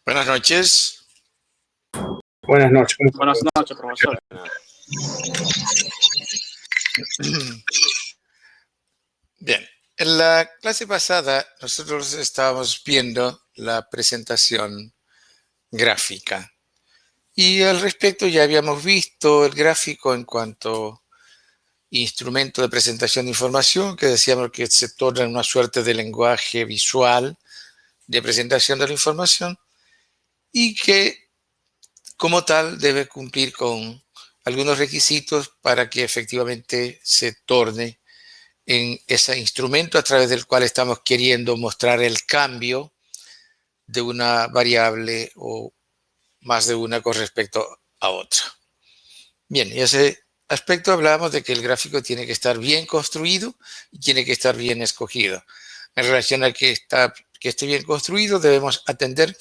Buenas noches. Buenas noches. Buenas noches, profesor. Bien, en la clase pasada nosotros estábamos viendo la presentación gráfica y al respecto ya habíamos visto el gráfico en cuanto instrumento de presentación de información, que decíamos que se torna en una suerte de lenguaje visual de presentación de la información y que como tal debe cumplir con algunos requisitos para que efectivamente se torne en ese instrumento a través del cual estamos queriendo mostrar el cambio de una variable o más de una con respecto a otra. Bien, y ese aspecto hablábamos de que el gráfico tiene que estar bien construido y tiene que estar bien escogido. En relación a que esté bien construido, debemos atender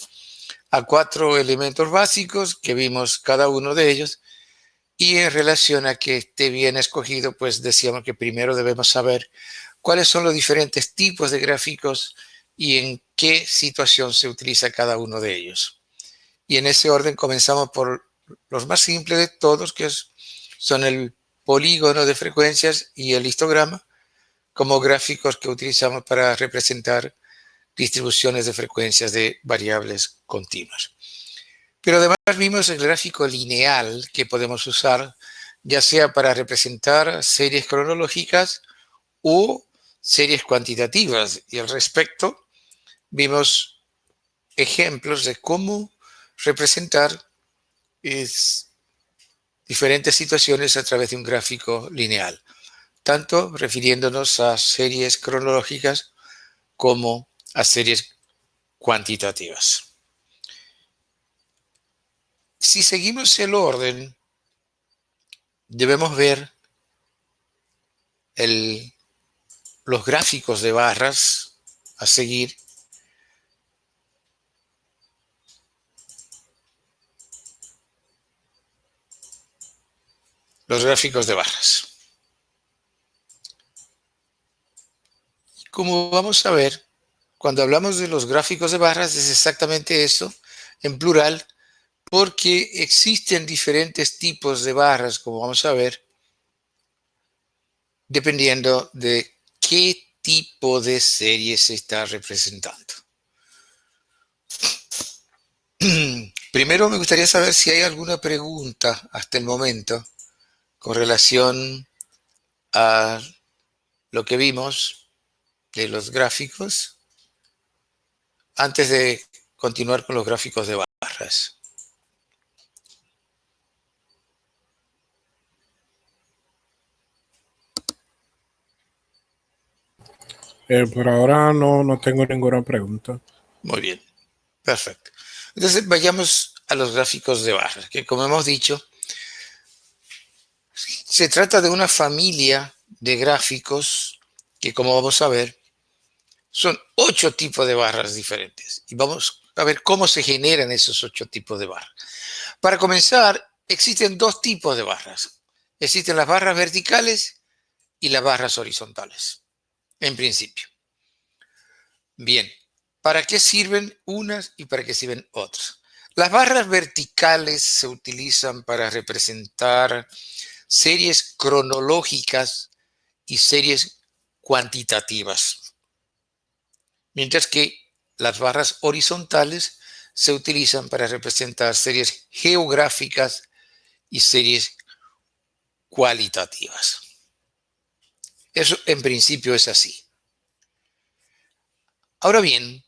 a 4 elementos básicos que vimos cada uno de ellos. Y en relación a que esté bien escogido, pues decíamos que primero debemos saber cuáles son los diferentes tipos de gráficos y en qué situación se utiliza cada uno de ellos. Y en ese orden comenzamos por los más simples de todos, que son el polígono de frecuencias y el histograma, como gráficos que utilizamos para representar distribuciones de frecuencias de variables continuas. Pero además vimos el gráfico lineal que podemos usar ya sea para representar series cronológicas o series cuantitativas. Y al respecto vimos ejemplos de cómo representar diferentes situaciones a través de un gráfico lineal, tanto refiriéndonos a series cronológicas como a series cuantitativas. Si seguimos el orden, debemos ver los gráficos de barras a seguir. Los gráficos de barras. Como vamos a ver, cuando hablamos de los gráficos de barras es exactamente eso, en plural, porque existen diferentes tipos de barras, como vamos a ver, dependiendo de qué tipo de serie se está representando. Primero me gustaría saber si hay alguna pregunta hasta el momento con relación a lo que vimos de los gráficos antes de continuar con los gráficos de barras. Por ahora no tengo ninguna pregunta. Muy bien, perfecto. Entonces vayamos a los gráficos de barras, que como hemos dicho, se trata de una familia de gráficos que, como vamos a ver, son 8 tipos de barras diferentes. Y vamos a ver cómo se generan esos 8 tipos de barras. Para comenzar, existen 2 tipos de barras. Existen las barras verticales y las barras horizontales, en principio. Bien, ¿para qué sirven unas y para qué sirven otras? Las barras verticales se utilizan para representar series cronológicas y series cuantitativas, mientras que las barras horizontales se utilizan para representar series geográficas y series cualitativas. Eso en principio es así. Ahora bien,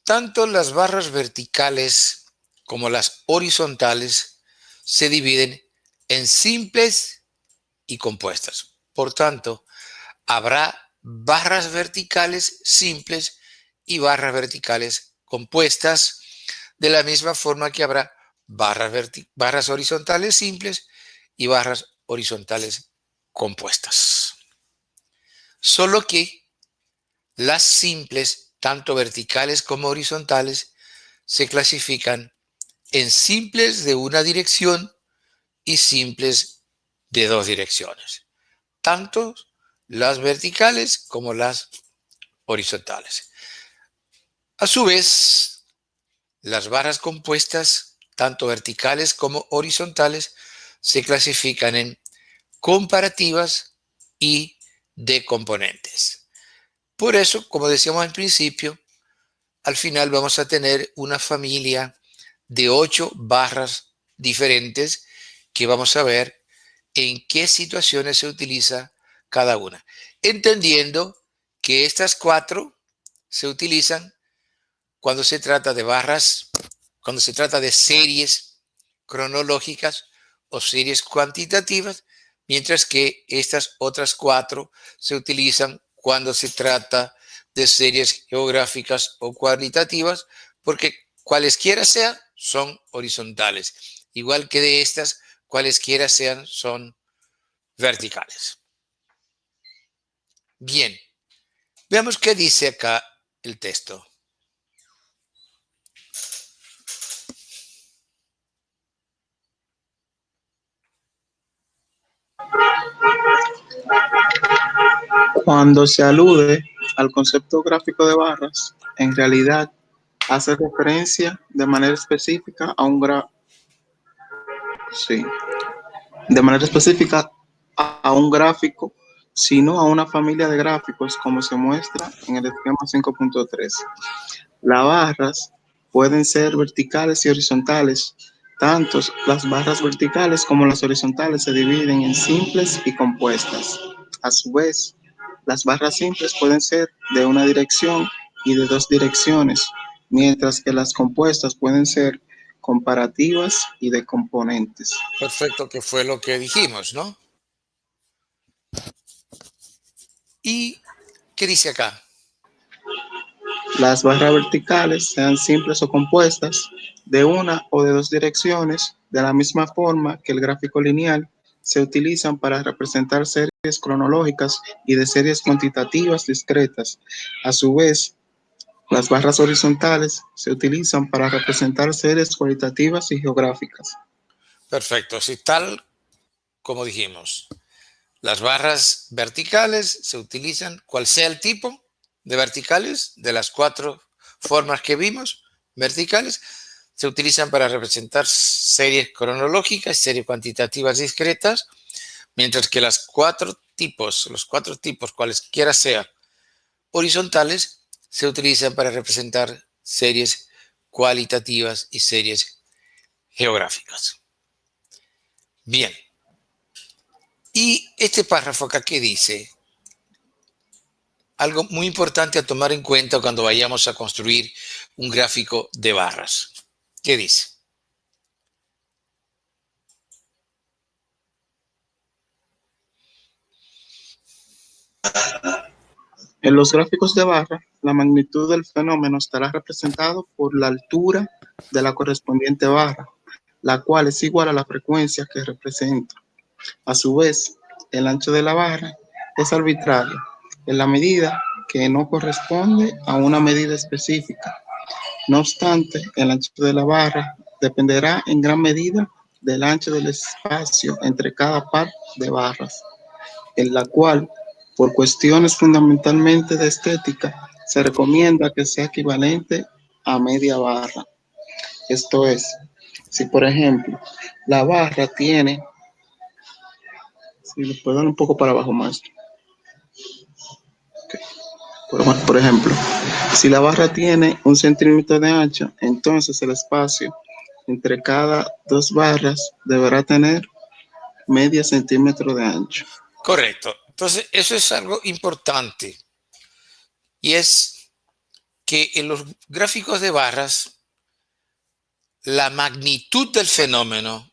tanto las barras verticales como las horizontales se dividen en simples y compuestas. Por tanto, habrá barras verticales simples y barras verticales compuestas, de la misma forma que habrá barras horizontales simples y barras horizontales compuestas. Solo que las simples, tanto verticales como horizontales, se clasifican en simples de una dirección y simples de 2 direcciones, tanto las verticales como las horizontales. A su vez, Las barras compuestas, tanto verticales como horizontales, se clasifican en comparativas y de componentes. Por eso, como decíamos al principio, al final vamos a tener una familia de 8 barras diferentes que vamos a ver en qué situaciones se utiliza cada una. Entendiendo que estas 4 se utilizan cuando se trata de barras, cuando se trata de series cronológicas o series cuantitativas, mientras que estas otras 4 se utilizan cuando se trata de series geográficas o cualitativas, porque cualesquiera sean, son horizontales, igual que de estas, cualesquiera sean, son verticales. Bien, veamos qué dice acá el texto. Cuando se alude al concepto gráfico de barras, en realidad hace referencia de manera específica a sí, de manera específica a un gráfico, sino a una familia de gráficos, como se muestra en el esquema 5.3. Las barras pueden ser verticales y horizontales. Tanto las barras verticales como las horizontales se dividen en simples y compuestas. A su vez, las barras simples pueden ser de una dirección y de dos direcciones, mientras que las compuestas pueden ser comparativas y de componentes. Perfecto, que fue lo que dijimos, ¿no? ¿Y qué dice acá? Las barras verticales, sean simples o compuestas, de una o de dos direcciones, de la misma forma que el gráfico lineal, se utilizan para representar series cronológicas y de series cuantitativas discretas. A su vez, las barras horizontales se utilizan para representar series cualitativas y geográficas. Perfecto, así tal como dijimos. Las barras verticales se utilizan, cual sea el tipo de verticales, de las 4 formas que vimos, verticales, se utilizan para representar series cronológicas, series cuantitativas discretas, mientras que los 4 tipos, cualesquiera sean, horizontales, se utilizan para representar series cualitativas y series geográficas. Bien. Y este párrafo acá que dice, algo muy importante a tomar en cuenta cuando vayamos a construir un gráfico de barras. ¿Qué dice? En los gráficos de barra, la magnitud del fenómeno estará representado por la altura de la correspondiente barra, la cual es igual a la frecuencia que representa. A su vez, el ancho de la barra es arbitrario en la medida que no corresponde a una medida específica. No obstante, el ancho de la barra dependerá en gran medida del ancho del espacio entre cada par de barras, en la cual, por cuestiones fundamentalmente de estética, se recomienda que sea equivalente a media barra. Esto es, si por ejemplo la barra tiene, si le puedo dar un poco para abajo más, por ejemplo, si la barra tiene 1 centímetro de ancho, entonces el espacio entre cada dos barras deberá tener medio centímetro de ancho. Correcto. Entonces, eso es algo importante. Y es que en los gráficos de barras, la magnitud del fenómeno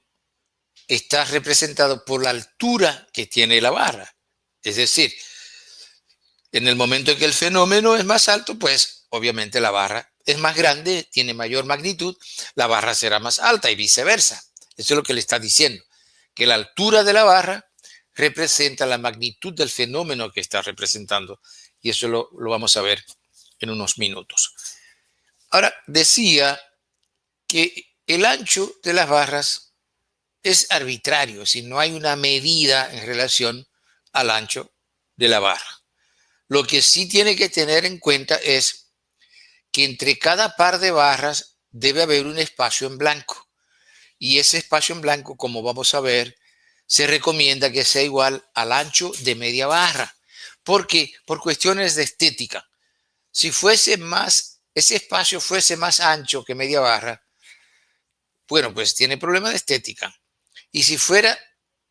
está representado por la altura que tiene la barra. Es decir, en el momento en que el fenómeno es más alto, pues obviamente la barra es más grande, tiene mayor magnitud, la barra será más alta y viceversa. Eso es lo que le está diciendo, que la altura de la barra representa la magnitud del fenómeno que está representando. Y eso lo vamos a ver en unos minutos. Ahora, decía que el ancho de las barras es arbitrario, si no hay una medida en relación al ancho de la barra. Lo que sí tiene que tener en cuenta es que entre cada par de barras debe haber un espacio en blanco. Y ese espacio en blanco, como vamos a ver, se recomienda que sea igual al ancho de media barra. ¿Por qué? Por cuestiones de estética. Si ese espacio fuese más ancho que media barra, bueno, pues tiene problema de estética. Y si fuera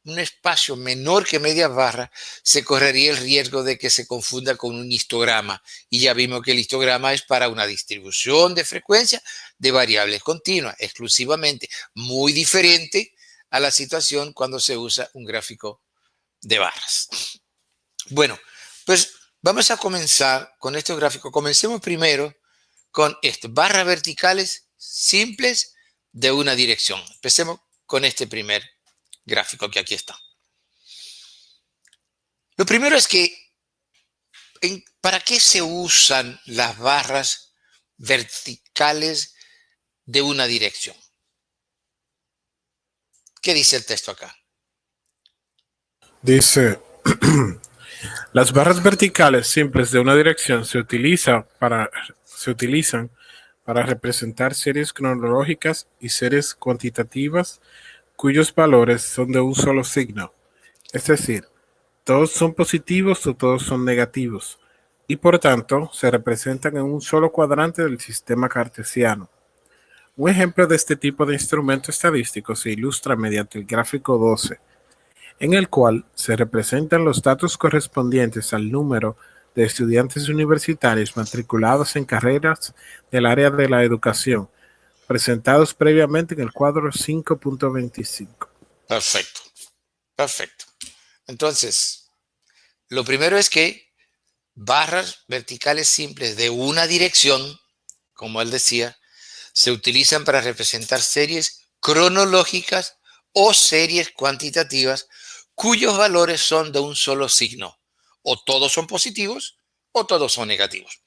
un espacio menor que media barra, se correría el riesgo de que se confunda con un histograma. Y ya vimos que el histograma es para una distribución de frecuencia de variables continuas, exclusivamente, muy diferente a la situación cuando se usa un gráfico de barras. Bueno, pues vamos a comenzar con estos gráficos. Comencemos primero con esto, barras verticales simples de una dirección. Empecemos con este primer gráfico que aquí está. Lo primero es que, ¿para qué se usan las barras verticales de una dirección? ¿Qué dice el texto acá? Dice, las barras verticales simples de una dirección se utilizan para representar series cronológicas y series cuantitativas cuyos valores son de un solo signo. Es decir, todos son positivos o todos son negativos, y por tanto se representan en un solo cuadrante del sistema cartesiano. Un ejemplo de este tipo de instrumento estadístico se ilustra mediante el gráfico 12, en el cual se representan los datos correspondientes al número de estudiantes universitarios matriculados en carreras del área de la educación, presentados previamente en el cuadro 5.25. Perfecto, perfecto. Entonces, lo primero es que barras verticales simples de una dirección, como él decía, se utilizan para representar series cronológicas o series cuantitativas cuyos valores son de un solo signo. O todos son positivos o todos son negativos.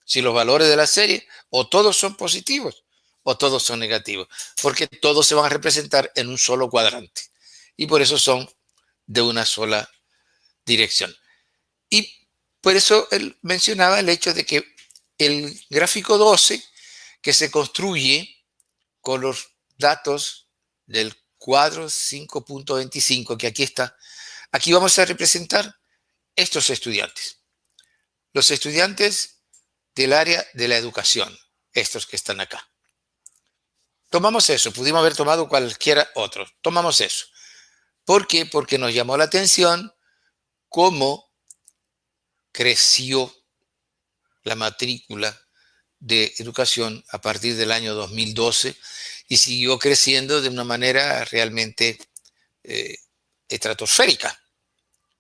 Si los valores de la serie o todos son positivos o todos son negativos, porque todos se van a representar en un solo cuadrante. Y por eso son de una sola dirección. Y por eso él mencionaba el hecho de que el gráfico 12, que se construye con los datos del cuadro 5.25, que aquí está, aquí vamos a representar estos estudiantes. Los estudiantes del área de la educación, estos que están acá. Tomamos eso, pudimos haber tomado cualquiera otro. Tomamos eso. ¿Por qué? Porque nos llamó la atención cómo creció la matrícula de educación a partir del año 2012 y siguió creciendo de una manera realmente estratosférica.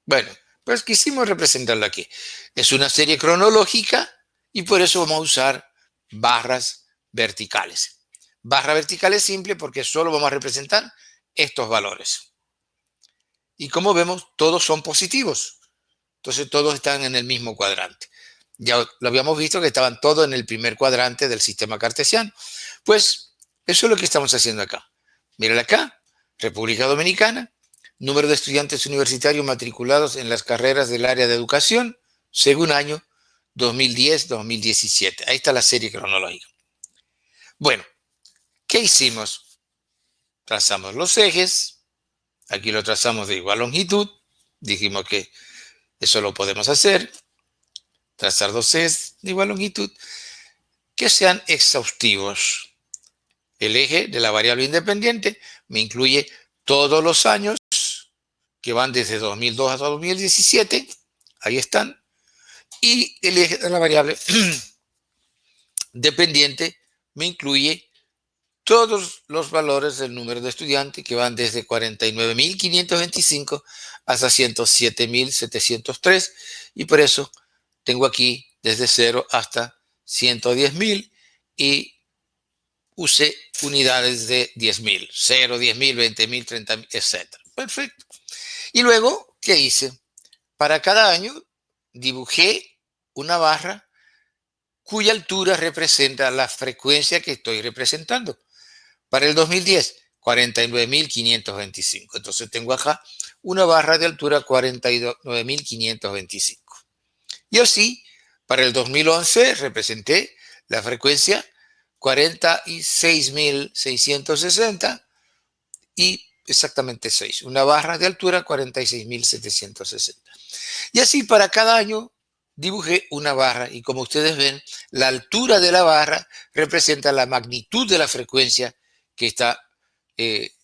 Bueno, pues quisimos representarlo aquí. Es una serie cronológica y por eso vamos a usar barras verticales. Barra vertical es simple porque solo vamos a representar estos valores. Y como vemos, todos son positivos. Entonces todos están en el mismo cuadrante. Ya lo habíamos visto que estaban todos en el primer cuadrante del sistema cartesiano. Pues eso es lo que estamos haciendo acá. Mírala acá, República Dominicana, número de estudiantes universitarios matriculados en las carreras del área de educación, según año 2010-2017. Ahí está la serie cronológica. Bueno, ¿qué hicimos? Trazamos los ejes, aquí lo trazamos de igual longitud, dijimos que eso lo podemos hacer, trazar dos ejes de igual longitud, que sean exhaustivos. El eje de la variable independiente me incluye todos los años que van desde 2002 hasta 2017, ahí están, y el eje de la variable dependiente me incluye todos los valores del número de estudiantes que van desde 49.525 hasta 107.703, y por eso tengo aquí desde 0 hasta 110.000 y usé unidades de 10.000, 0, 10.000, 20.000, 30.000, etc. Perfecto. Y luego, ¿qué hice? Para cada año dibujé una barra cuya altura representa la frecuencia que estoy representando. Para el 2010, 49.525. Entonces tengo acá una barra de altura 49.525. Y así, para el 2011 representé la frecuencia 46.660 y exactamente 6. Una barra de altura, 46.760. Y así para cada año dibujé una barra y como ustedes ven, la altura de la barra representa la magnitud de la frecuencia que está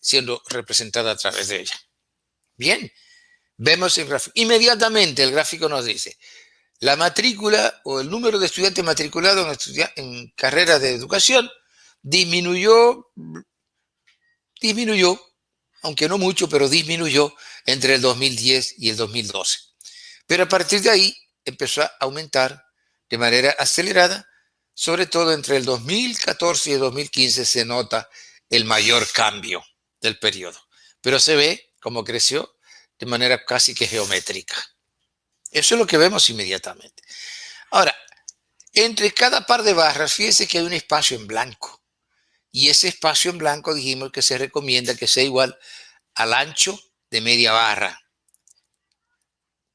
siendo representada a través de ella. Bien, vemos el gráfico. Inmediatamente el gráfico nos dice la matrícula o el número de estudiantes matriculados en carreras de educación disminuyó, aunque no mucho, pero disminuyó entre el 2010 y el 2012. Pero a partir de ahí empezó a aumentar de manera acelerada, sobre todo entre el 2014 y el 2015 se nota el mayor cambio del periodo, pero se ve cómo creció de manera casi que geométrica. Eso es lo que vemos inmediatamente. Ahora, entre cada par de barras, fíjense que hay un espacio en blanco. Y ese espacio en blanco dijimos que se recomienda que sea igual al ancho de media barra.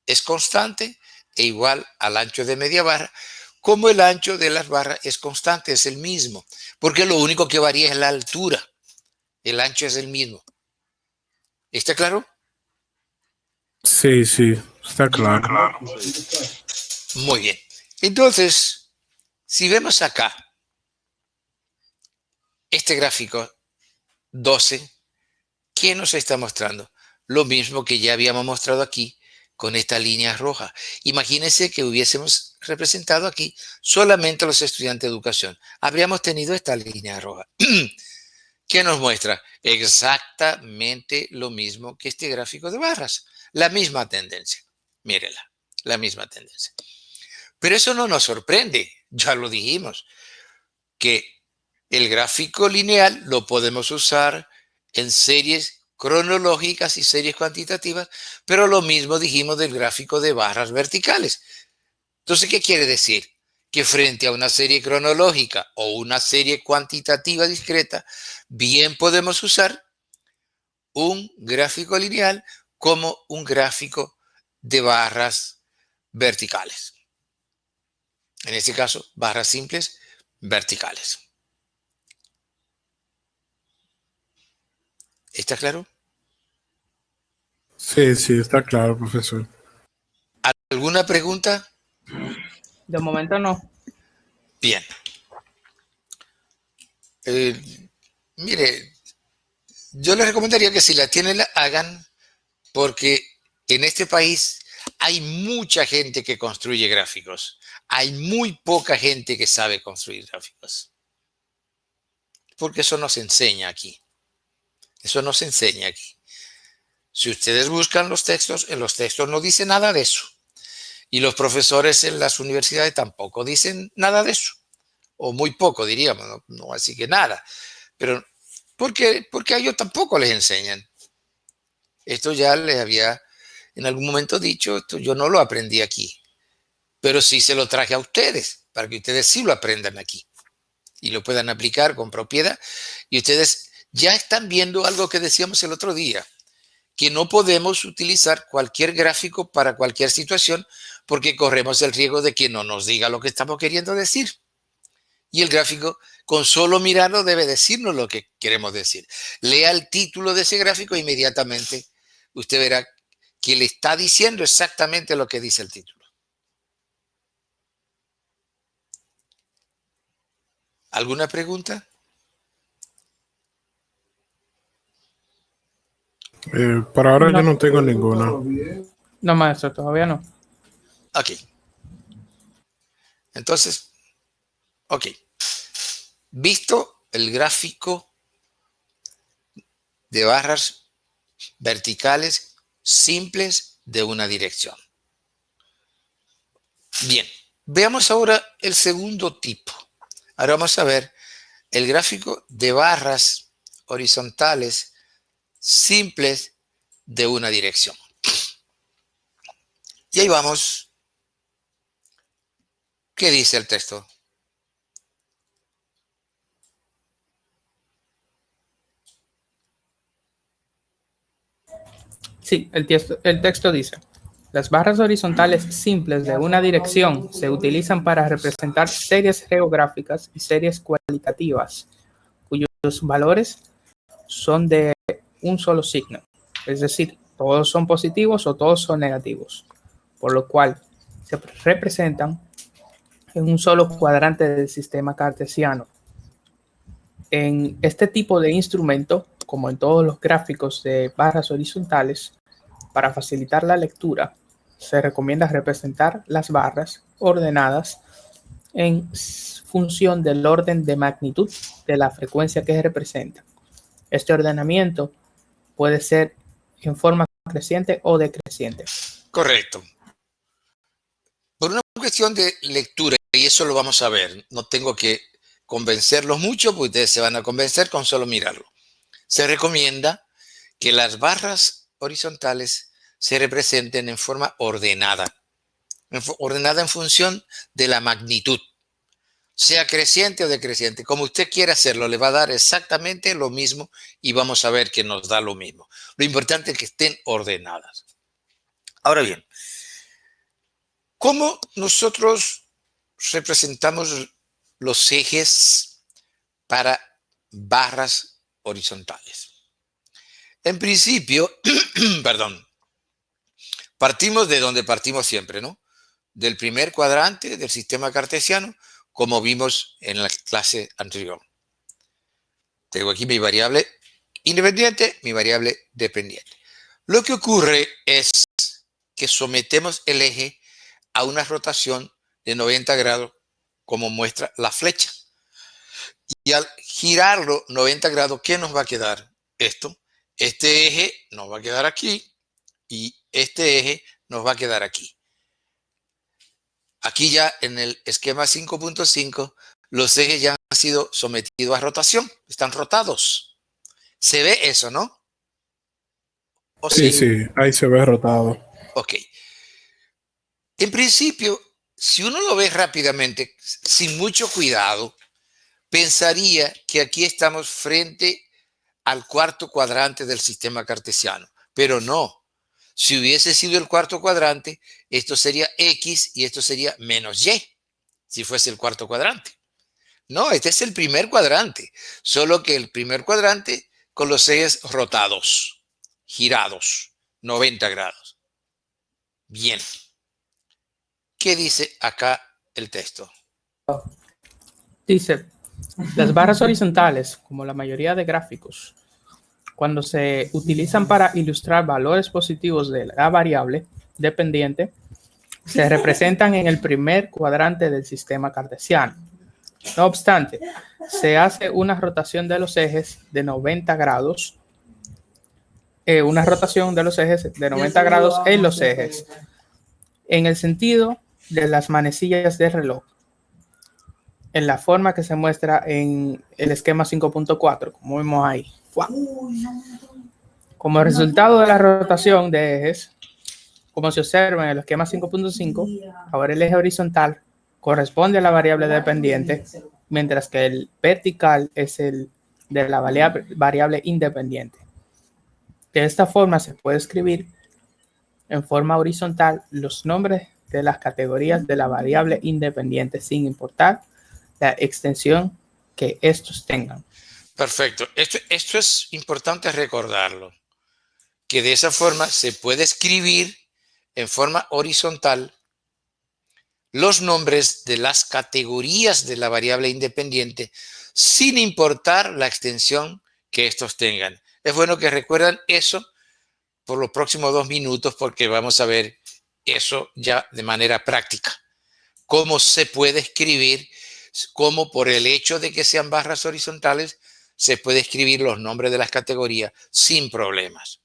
Es constante e igual al ancho de media barra, como el ancho de las barras es constante, es el mismo, porque lo único que varía es la altura. El ancho es el mismo. ¿Está claro? Sí, sí, está claro. Muy bien. Entonces, si vemos acá, este gráfico 12, ¿qué nos está mostrando? Lo mismo que ya habíamos mostrado aquí con esta línea roja. Imagínense que hubiésemos representado aquí solamente a los estudiantes de educación. Habríamos tenido esta línea roja. ¿Qué nos muestra? Exactamente lo mismo que este gráfico de barras. La misma tendencia. Mírela, la misma tendencia. Pero eso no nos sorprende. Ya lo dijimos, que el gráfico lineal lo podemos usar en series cronológicas y series cuantitativas, pero lo mismo dijimos del gráfico de barras verticales. Entonces, ¿qué quiere decir? Que frente a una serie cronológica o una serie cuantitativa discreta, bien podemos usar un gráfico lineal como un gráfico de barras verticales. En este caso, barras simples verticales. ¿Está claro? Sí, sí, está claro, profesor. ¿Alguna pregunta? De momento no. Bien. Mire, yo les recomendaría que si la tienen, la hagan, porque en este país hay mucha gente que construye gráficos. Hay muy poca gente que sabe construir gráficos. Porque eso no se enseña aquí. Eso no se enseña aquí. Si ustedes buscan los textos, en los textos no dice nada de eso. Y los profesores en las universidades tampoco dicen nada de eso. O muy poco, diríamos, no así que nada. Pero, porque a ellos tampoco les enseñan. Esto ya les había en algún momento dicho, esto yo no lo aprendí aquí, pero sí se lo traje a ustedes, para que ustedes sí lo aprendan aquí y lo puedan aplicar con propiedad. Y ustedes ya están viendo algo que decíamos el otro día, que no podemos utilizar cualquier gráfico para cualquier situación porque corremos el riesgo de que no nos diga lo que estamos queriendo decir. Y el gráfico, con solo mirarlo, debe decirnos lo que queremos decir. Lea el título de ese gráfico e inmediatamente usted verá que le está diciendo exactamente lo que dice el título. ¿Alguna pregunta? Por ahora No. yo no tengo ninguna. No, maestro, todavía no. Ok. Entonces, ok. Visto el gráfico de barras verticales simples de una dirección. Bien, veamos ahora el segundo tipo. Ahora vamos a ver el gráfico de barras horizontales simples de una dirección. Y ahí vamos. ¿Qué dice el texto? Sí, el texto dice: Las barras horizontales simples de una dirección se utilizan para representar series geográficas y series cualitativas, cuyos valores son de un solo signo, es decir, todos son positivos o todos son negativos, por lo cual se representan en un solo cuadrante del sistema cartesiano. En este tipo de instrumento, como en todos los gráficos de barras horizontales, para facilitar la lectura, se recomienda representar las barras ordenadas en función del orden de magnitud de la frecuencia que representan. Este ordenamiento puede ser en forma creciente o decreciente. Correcto. Por una cuestión de lectura, y eso lo vamos a ver, no tengo que convencerlos mucho, porque ustedes se van a convencer con solo mirarlo. Se recomienda que las barras horizontales se representen en forma ordenada en función de la magnitud, sea creciente o decreciente. Como usted quiera hacerlo, le va a dar exactamente lo mismo y vamos a ver que nos da lo mismo. Lo importante es que estén ordenadas. Ahora bien, ¿cómo nosotros representamos los ejes para barras horizontales? En principio, perdón, partimos de donde partimos siempre, ¿no? Del primer cuadrante del sistema cartesiano, como vimos en la clase anterior. Tengo aquí mi variable independiente, mi variable dependiente. Lo que ocurre es que sometemos el eje a una rotación de 90 grados, como muestra la flecha. Y al girarlo 90 grados, ¿qué nos va a quedar? Esto. Este eje nos va a quedar aquí y este eje nos va a quedar aquí. Aquí ya en el esquema 5.5, los ejes ya han sido sometidos a rotación, están rotados. ¿Se ve eso, no? ¿O Sí, ahí se ve rotado. Ok. En principio, si uno lo ve rápidamente, sin mucho cuidado, pensaría que aquí estamos frente al cuarto cuadrante del sistema cartesiano, pero no. Si hubiese sido el cuarto cuadrante, esto sería X y esto sería menos Y, si fuese el cuarto cuadrante. No, este es el primer cuadrante, solo que el primer cuadrante con los ejes rotados, girados, 90 grados. Bien. ¿Qué dice acá el texto? Dice, las barras horizontales, como la mayoría de gráficos, cuando se utilizan para ilustrar valores positivos de la variable dependiente, se representan en el primer cuadrante del sistema cartesiano. No obstante, se hace una rotación de los ejes de 90 grados, en los ejes, en el sentido de las manecillas del reloj, en la forma que se muestra en el esquema 5.4, como vemos ahí. Como resultado de la rotación de ejes, como se observa en el esquema 5.5, ahora el eje horizontal corresponde a la variable dependiente, mientras que el vertical es el de la variable independiente. De esta forma se puede escribir en forma horizontal los nombres de las categorías de la variable independiente sin importar la extensión que estos tengan. Perfecto. Esto es importante recordarlo, que de esa forma se puede escribir en forma horizontal los nombres de las categorías de la variable independiente sin importar la extensión que estos tengan. Es bueno que recuerden eso por los próximos 2 minutos porque vamos a ver eso ya de manera práctica. Cómo se puede escribir, cómo por el hecho de que sean barras horizontales se puede escribir los nombres de las categorías sin problemas.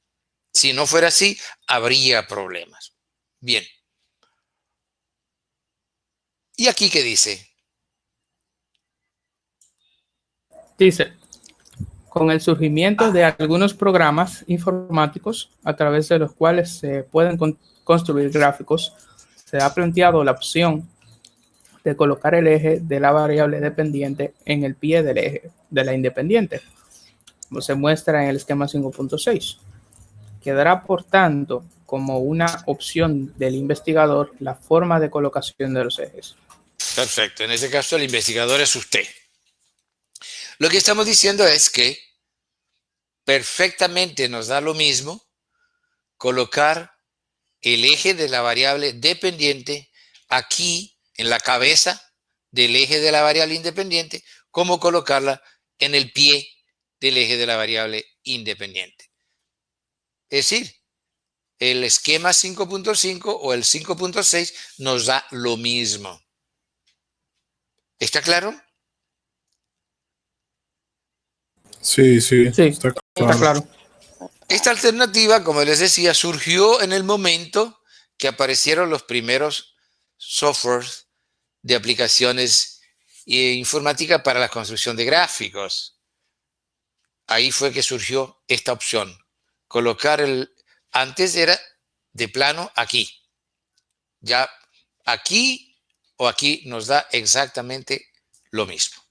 Si no fuera así, habría problemas. Bien. ¿Y aquí qué dice? Dice, con el surgimiento de algunos programas informáticos a través de los cuales se pueden construir gráficos, se ha planteado la opción de colocar el eje de la variable dependiente en el pie del eje de la independiente, como se muestra en el esquema 5.6. Quedará, por tanto, como una opción del investigador la forma de colocación de los ejes. Perfecto. En este caso, el investigador es usted. Lo que estamos diciendo es que perfectamente nos da lo mismo colocar el eje de la variable dependiente aquí en la cabeza del eje de la variable independiente, como colocarla en el pie del eje de la variable independiente. Es decir, el esquema 5.5 o el 5.6 nos da lo mismo. ¿Está claro? Sí, Sí, está está claro. Esta alternativa, como les decía, surgió en el momento que aparecieron los primeros softwares de aplicaciones informáticas para la construcción de gráficos. Ahí fue que surgió esta opción. Antes era de plano aquí. Ya aquí o aquí nos da exactamente lo mismo.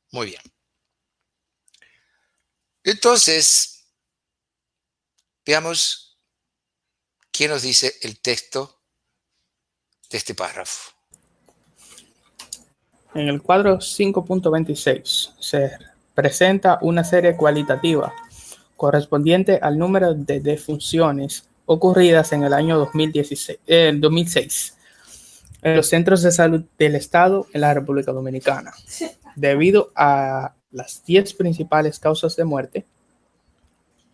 Muy bien. Entonces, veamos qué nos dice el texto de este párrafo. En el cuadro 5.26 se presenta una serie cualitativa correspondiente al número de defunciones ocurridas en el año 2006 en los centros de salud del Estado en la República Dominicana. Debido a las 10 principales causas de muerte,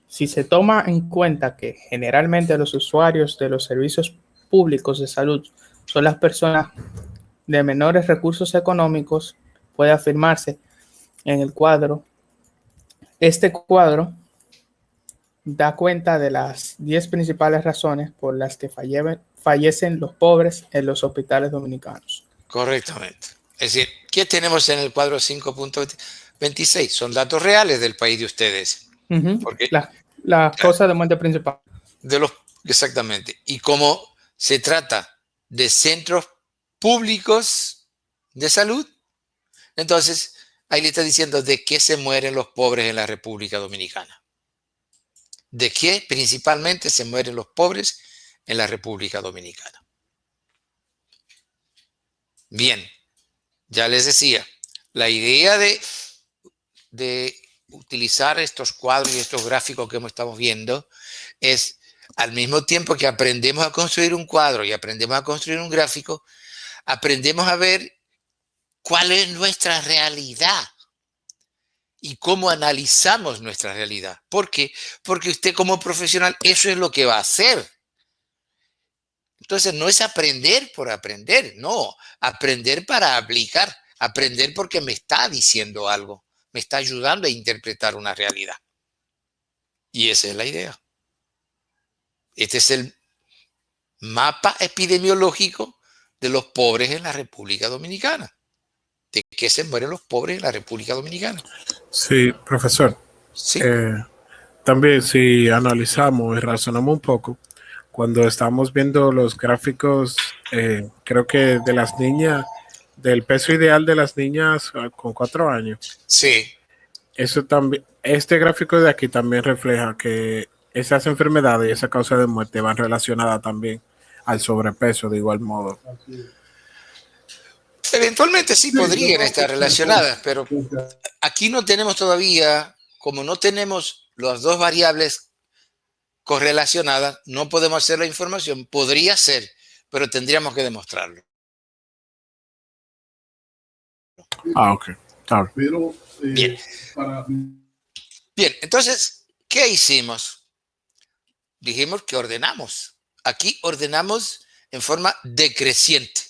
si se toma en cuenta que generalmente los usuarios de los servicios públicos de salud son las personas de menores recursos económicos, puede afirmarse en el cuadro. Este cuadro da cuenta de las 10 principales razones por las que fallecen los pobres en los hospitales dominicanos. Correctamente. Es decir, ¿qué tenemos en el cuadro 5.26? Son datos reales del país de ustedes. Porque La causa de muerte principal. Exactamente. Y como se trata de centros públicos de salud, entonces ahí le está diciendo de qué se mueren los pobres en la República Dominicana. ¿De qué principalmente se mueren los pobres en la República Dominicana? Bien, ya les decía, la idea de utilizar estos cuadros y estos gráficos que estamos viendo es, al mismo tiempo que aprendemos a construir un cuadro y aprendemos a construir un gráfico, aprendemos a ver cuál es nuestra realidad y cómo analizamos nuestra realidad. ¿Por qué? Porque usted como profesional eso es lo que va a hacer. Entonces no es aprender por aprender, no, aprender para aplicar, aprender porque me está diciendo algo, me está ayudando a interpretar una realidad. Y esa es la idea. Este es el mapa epidemiológico de los pobres en la República Dominicana. ¿De qué se mueren los pobres en la República Dominicana? Sí, profesor. Sí. También si analizamos y razonamos un poco, cuando estamos viendo los gráficos, creo que de las niñas, del peso ideal de las niñas con 4 años. Sí. Eso también, este gráfico de aquí también refleja que esas enfermedades y esa causa de muerte van relacionadas también al sobrepeso de igual modo. Eventualmente sí podrían estar relacionadas, pero aquí no tenemos todavía, como no tenemos las dos variables correlacionadas, no podemos hacer la información. Podría ser, pero tendríamos que demostrarlo. Ok. Claro. Bien. Bien, entonces, ¿qué hicimos? Dijimos que ordenamos. Aquí ordenamos en forma decreciente.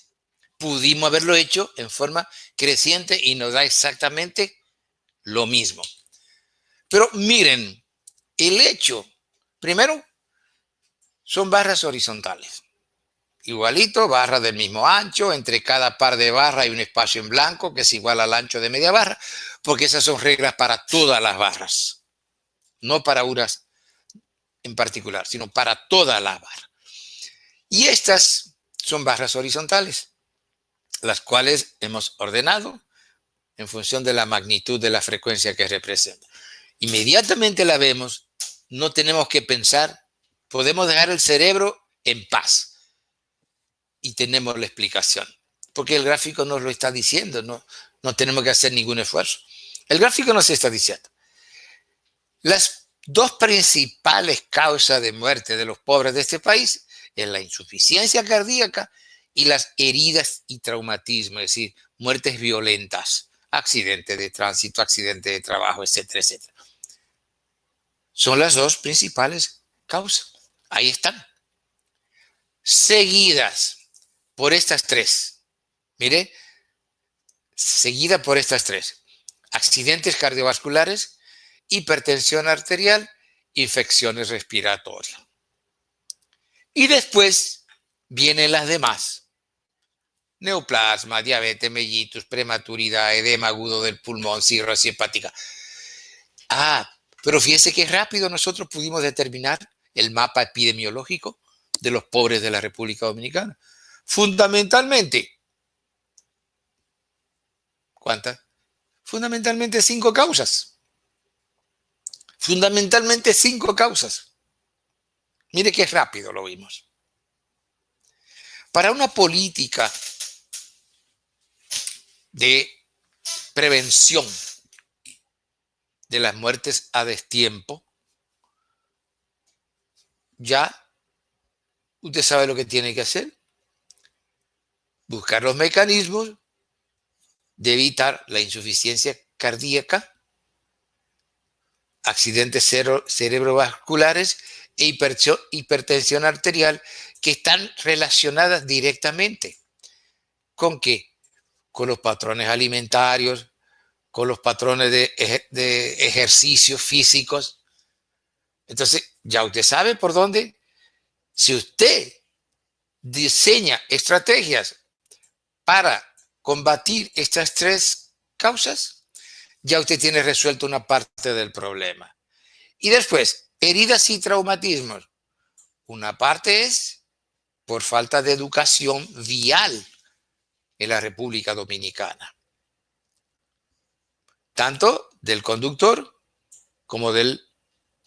Pudimos haberlo hecho en forma creciente y nos da exactamente lo mismo. Pero miren, el hecho, primero, son barras horizontales. Igualito, barras del mismo ancho, entre cada par de barras hay un espacio en blanco que es igual al ancho de media barra, porque esas son reglas para todas las barras, no para unas en particular, sino para toda la barra. Y estas son barras horizontales, las cuales hemos ordenado en función de la magnitud de la frecuencia que representa. Inmediatamente la vemos, no tenemos que pensar podemos dejar el cerebro en paz y tenemos la explicación. Porque el gráfico nos lo está diciendo, no tenemos que hacer ningún esfuerzo. El gráfico nos está diciendo. Las dos principales causas de muerte de los pobres de este país es la insuficiencia cardíaca y las heridas y traumatismo, es decir, muertes violentas, accidentes de tránsito, accidentes de trabajo, etcétera, etcétera. Son las dos principales causas. Ahí están. Seguidas por estas tres. Mire, seguida por estas tres. Accidentes cardiovasculares, hipertensión arterial, infecciones respiratorias. Y después vienen las demás. Neoplasma, diabetes mellitus, prematuridad, edema agudo del pulmón, cirrosis hepática. Pero fíjense qué rápido nosotros pudimos determinar el mapa epidemiológico de los pobres de la República Dominicana. Fundamentalmente, ¿cuántas? Fundamentalmente 5 causas. Fundamentalmente 5 causas. Mire qué rápido lo vimos. Para una política de prevención de las muertes a destiempo, ya usted sabe lo que tiene que hacer. Buscar los mecanismos de evitar la insuficiencia cardíaca, accidentes cerebrovasculares e hipertensión arterial, que están relacionadas directamente. ¿Con qué? Con los patrones alimentarios, con los patrones de ejercicios físicos. Entonces, ya usted sabe por dónde. Si usted diseña estrategias para combatir estas 3 causas, ya usted tiene resuelto una parte del problema. Y después, heridas y traumatismos. Una parte es por falta de educación vial en la República Dominicana. Tanto del conductor como del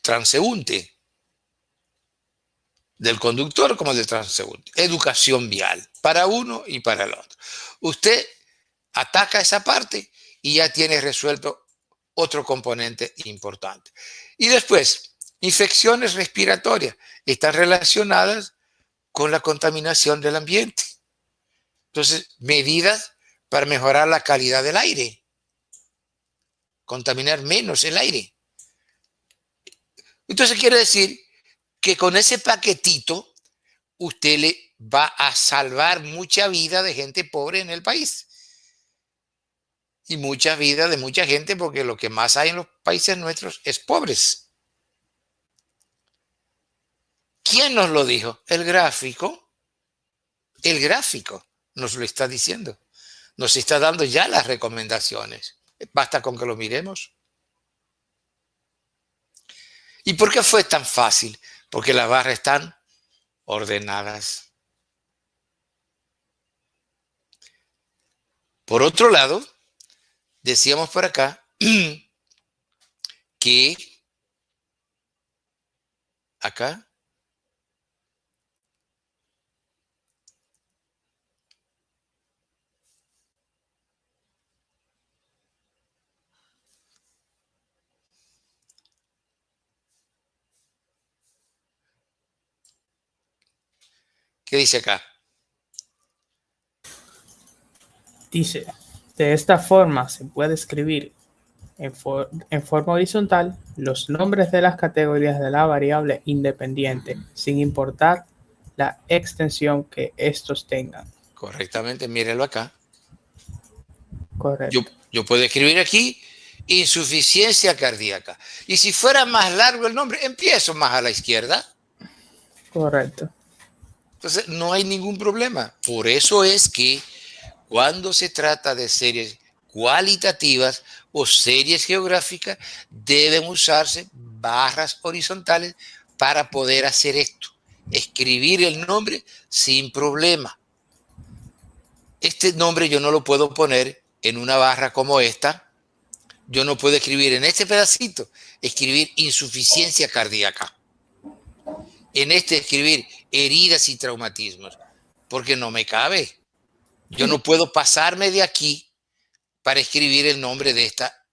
transeúnte. Del conductor como del transeúnte. Educación vial para uno y para el otro. Usted ataca esa parte y ya tiene resuelto otro componente importante. Y después, infecciones respiratorias están relacionadas con la contaminación del ambiente. Entonces, medidas para mejorar la calidad del aire. Contaminar menos el aire. Entonces quiere decir que con ese paquetito usted le va a salvar mucha vida de gente pobre en el país. Y mucha vida de mucha gente, porque lo que más hay en los países nuestros es pobres. ¿Quién nos lo dijo? El gráfico. El gráfico nos lo está diciendo. Nos está dando ya las recomendaciones. Basta con que lo miremos. ¿Y por qué fue tan fácil? Porque las barras están ordenadas. Por otro lado, decíamos por acá que acá ¿qué dice acá? Dice, de esta forma se puede escribir en forma horizontal los nombres de las categorías de la variable independiente, sin importar la extensión que estos tengan. Correctamente, mírenlo acá. Correcto. Yo puedo escribir aquí insuficiencia cardíaca. Y si fuera más largo el nombre, empiezo más a la izquierda. Correcto. Entonces, no hay ningún problema. Por eso es que cuando se trata de series cualitativas o series geográficas, deben usarse barras horizontales para poder hacer esto. Escribir el nombre sin problema. Este nombre yo no lo puedo poner en una barra como esta. Yo no puedo escribir en este pedacito, escribir insuficiencia cardíaca. en este escribir heridas y traumatismos, porque no me cabe. Yo no puedo pasarme de aquí para escribir el nombre de esta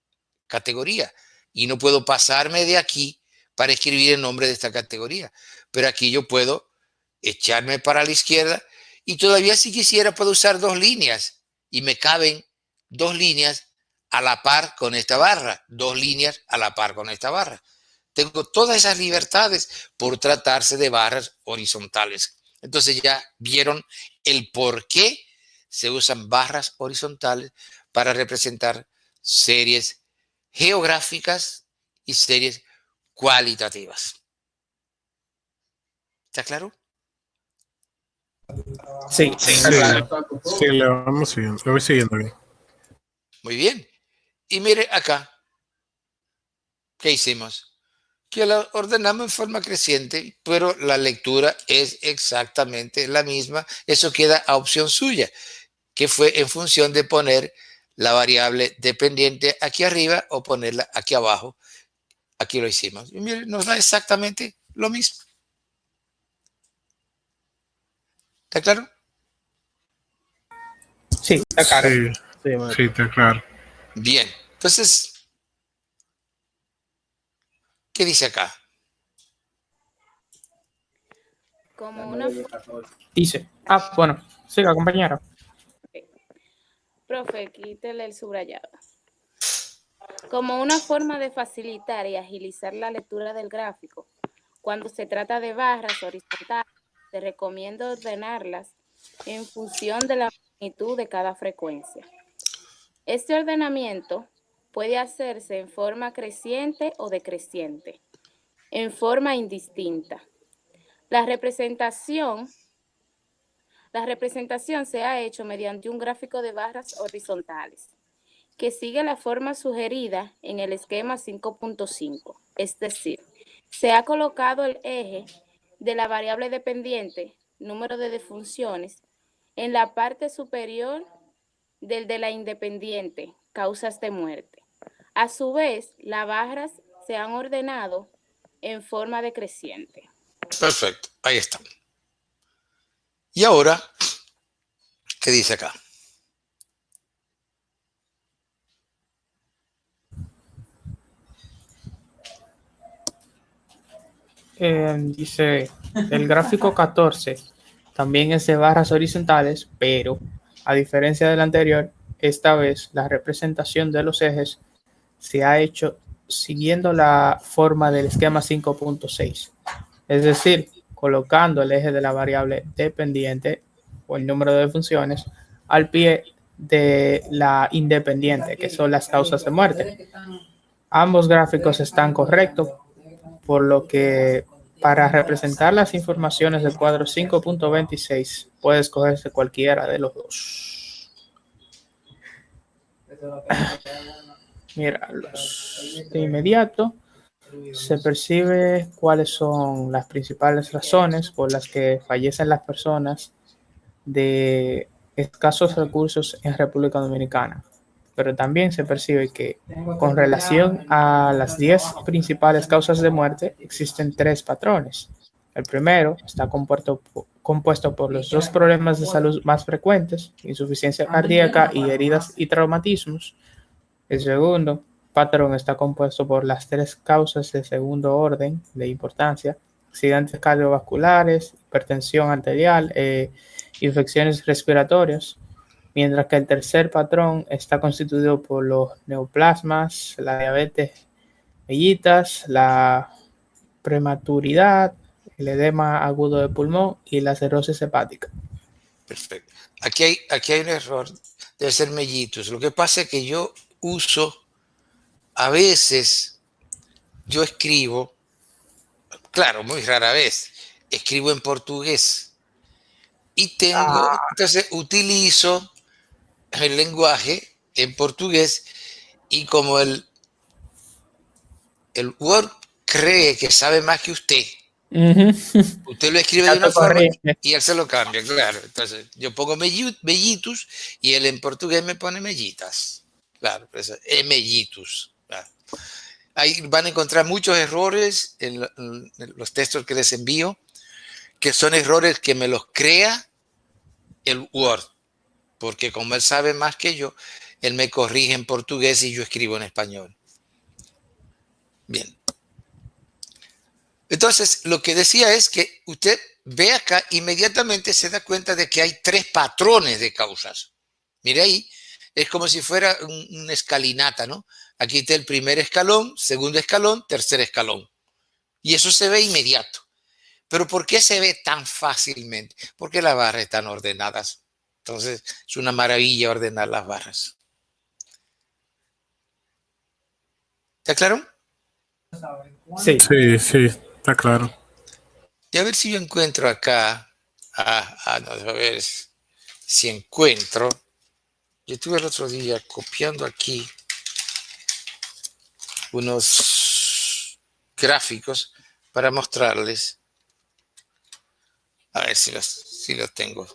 categoría y no puedo pasarme de aquí para escribir el nombre de esta categoría. Pero aquí yo puedo echarme para la izquierda y todavía si quisiera puedo usar 2 líneas y me caben 2 líneas a la par con esta barra, 2 líneas a la par con esta barra. Tengo todas esas libertades por tratarse de barras horizontales. Entonces ya vieron el por qué se usan barras horizontales para representar series geográficas y series cualitativas. ¿Está claro? Sí, Sí, claro. sí, lo vamos siguiendo, lo voy siguiendo bien. Muy bien. Y mire acá, ¿qué hicimos? Que la ordenamos en forma creciente, pero la lectura es exactamente la misma. Eso queda a opción suya, que fue en función de poner la variable dependiente aquí arriba o ponerla aquí abajo. Aquí lo hicimos. Y mire, nos da exactamente lo mismo. ¿Está claro? Sí, está claro. Sí, Sí, bueno. sí, está claro. Bien. Entonces, ¿qué dice acá? Como una Dice, bueno, siga, compañero. profe, quítele el subrayado. Como una forma de facilitar y agilizar la lectura del gráfico, cuando se trata de barras horizontales, te recomiendo ordenarlas en función de la magnitud de cada frecuencia. Este ordenamiento puede hacerse en forma creciente o decreciente, en forma indistinta. La representación se ha hecho mediante un gráfico de barras horizontales que sigue la forma sugerida en el esquema 5.5, es decir, se ha colocado el eje de la variable dependiente, número de defunciones, en la parte superior del de la independiente, causas de muerte. A su vez, las barras se han ordenado en forma decreciente. Perfecto, ahí está. Y ahora, ¿qué dice acá? Dice, el gráfico 14 también es de barras horizontales, pero a diferencia del anterior, esta vez la representación de los ejes se ha hecho siguiendo la forma del esquema 5.6, es decir, colocando el eje de la variable dependiente o el número de funciones al pie de la independiente, que son las causas de muerte. Ambos gráficos están correctos, por lo que para representar las informaciones del cuadro 5.26 puede escogerse cualquiera de los dos. Mira, de inmediato se percibe cuáles son las principales razones por las que fallecen las personas de escasos recursos en República Dominicana. Pero también se percibe que con relación a las 10 principales causas de muerte existen 3 patrones. El primero está compuesto por los 2 problemas de salud más frecuentes, insuficiencia cardíaca y heridas y traumatismos. El segundo patrón está compuesto por las 3 causas de segundo orden de importancia, accidentes cardiovasculares, hipertensión arterial, infecciones respiratorias, mientras que el tercer patrón está constituido por los neoplasmas, la diabetes mellitus, la prematuridad, el edema agudo de pulmón y la cirrosis hepática. Perfecto. Aquí hay un error, debe ser mellitus. Lo que pasa es que yo uso, a veces, yo escribo, claro, muy rara vez, escribo en portugués. Y entonces utilizo el lenguaje en portugués y como el Word cree que sabe más que usted lo escribe de una forma y él se lo cambia, claro. Entonces yo pongo mellitus y él en portugués me pone mellitas. Claro, es mellitus. Claro. Ahí van a encontrar muchos errores en los textos que les envío que son errores que me los crea el Word, porque como él sabe más que yo, él me corrige en portugués y yo escribo en español. Bien. Entonces, lo que decía es que usted ve acá, inmediatamente se da cuenta de que hay 3 patrones de causas. Mire ahí, es como si fuera una escalinata, ¿no? Aquí está el primer escalón, segundo escalón, tercer escalón. Y eso se ve inmediato. Pero ¿por qué se ve tan fácilmente? Porque las barras están ordenadas. Entonces, es una maravilla ordenar las barras. ¿Está claro? Sí. Sí, sí, está claro. Y a ver si yo encuentro acá. No, a ver si encuentro. Yo estuve el otro día copiando aquí unos gráficos para mostrarles. A ver si los tengo.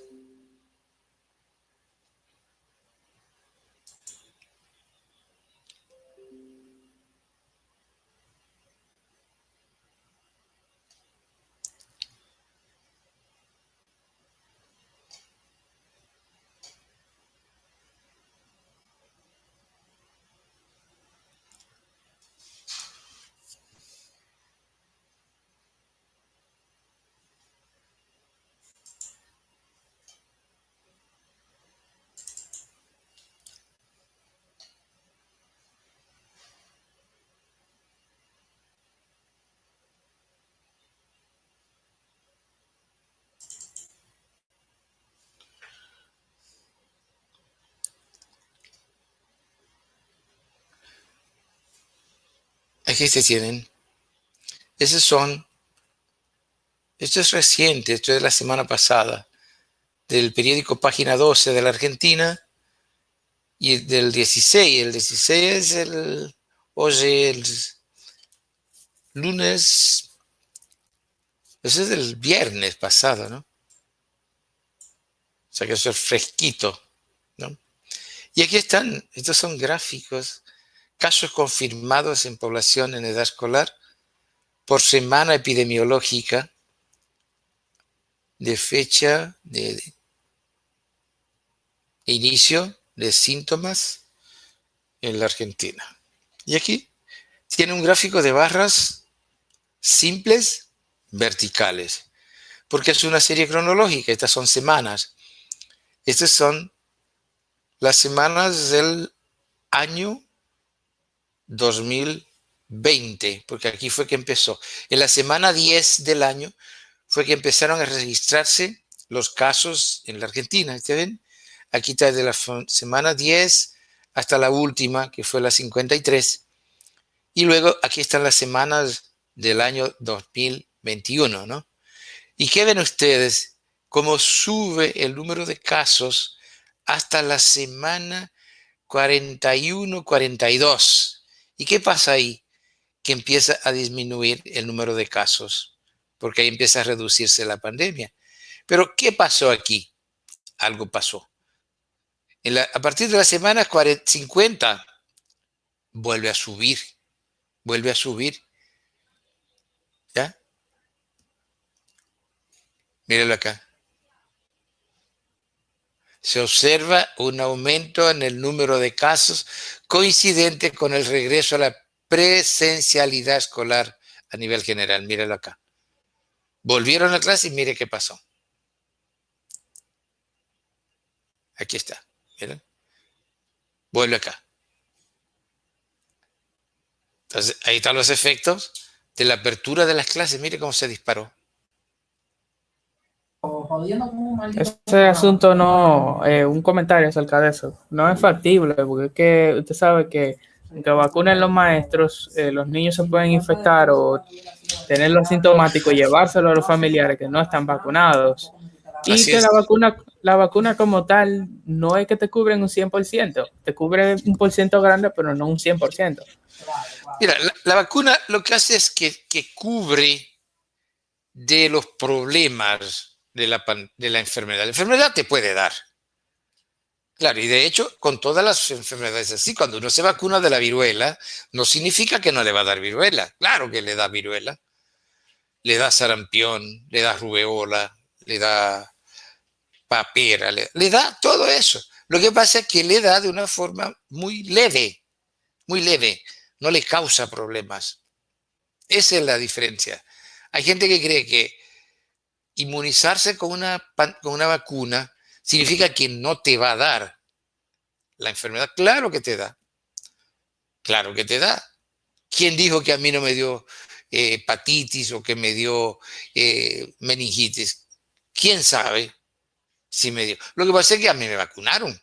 Aquí se tienen. Esto es reciente, esto es de la semana pasada, del periódico Página 12 de la Argentina y del 16. El 16 es hoy el lunes, eso es del viernes pasado, ¿no? O sea que eso es fresquito, ¿no? Y aquí están, estos son gráficos, casos confirmados en población en edad escolar por semana epidemiológica de fecha de inicio de síntomas en la Argentina. Y aquí tiene un gráfico de barras simples verticales, porque es una serie cronológica, estas son semanas. Estas son las semanas del año 2020, porque aquí fue que empezó. En la semana 10 del año fue que empezaron a registrarse los casos en la Argentina. ¿Ustedes ven? Aquí está de la semana 10 hasta la última, que fue la 53. Y luego aquí están las semanas del año 2021, ¿no? ¿Y qué ven ustedes? Cómo sube el número de casos hasta la semana 41, 42. ¿Y qué pasa ahí? Que empieza a disminuir el número de casos, porque ahí empieza a reducirse la pandemia. Pero ¿qué pasó aquí? Algo pasó. A partir de la semana 50, vuelve a subir, ¿ya? Mírenlo acá. Se observa un aumento en el número de casos coincidente con el regreso a la presencialidad escolar a nivel general. Mírenlo acá. Volvieron a clase y mire qué pasó. Aquí está. Miren. Vuelve acá. Entonces, ahí están los efectos de la apertura de las clases. Mire cómo se disparó. Ese asunto no, un comentario acerca de eso, no es factible, porque es que usted sabe que aunque vacunen los maestros, los niños se pueden infectar o tenerlo asintomático y llevárselo a los familiares que no están vacunados. Y Así que es. la vacuna como tal no es que te cubren un 100%, te cubre un por ciento grande, pero no un 100%. Mira, la vacuna lo que hace es que cubre de los problemas de la enfermedad. La enfermedad te puede dar. Claro, y de hecho, con todas las enfermedades así, cuando uno se vacuna de la viruela, no significa que no le va a dar viruela. Claro que le da viruela. le da sarampión, le da rubeola, le da papera, le da todo eso. Lo que pasa es que le da de una forma muy leve, no le causa problemas. Esa es la diferencia. Hay gente que cree que inmunizarse con una vacuna significa que no te va a dar la enfermedad. Claro que te da. Claro que te da. ¿Quién dijo que a mí no me dio hepatitis o que me dio meningitis? ¿Quién sabe si me dio? Lo que pasa es que a mí me vacunaron.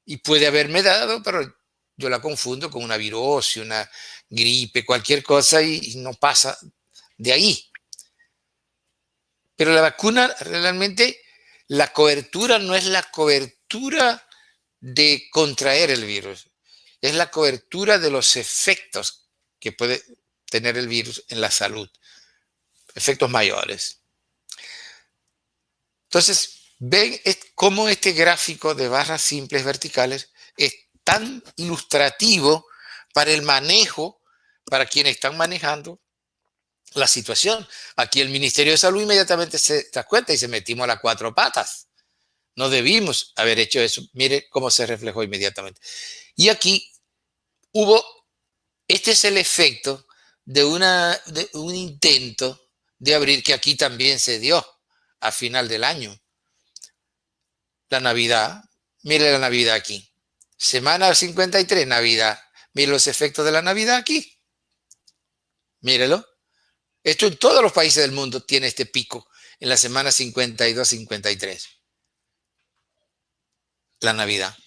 Y puede haberme dado, pero yo la confundo con una virosis, una gripe, cualquier cosa y no pasa de ahí. Pero la vacuna realmente, la cobertura no es la cobertura de contraer el virus, es la cobertura de los efectos que puede tener el virus en la salud, efectos mayores. Entonces, ven cómo este gráfico de barras simples verticales es tan ilustrativo para el manejo, para quienes están manejando la situación. Aquí el Ministerio de Salud inmediatamente se da cuenta y se metimos a las 4 patas. No debimos haber hecho eso. Mire cómo se reflejó inmediatamente. Y aquí este es el efecto de un intento de abrir que aquí también se dio a final del año. La Navidad, mire la Navidad aquí. Semana 53, Navidad. Mire los efectos de la Navidad aquí. Mírelo. Esto en todos los países del mundo tiene este pico en la semana 52-53. La Navidad.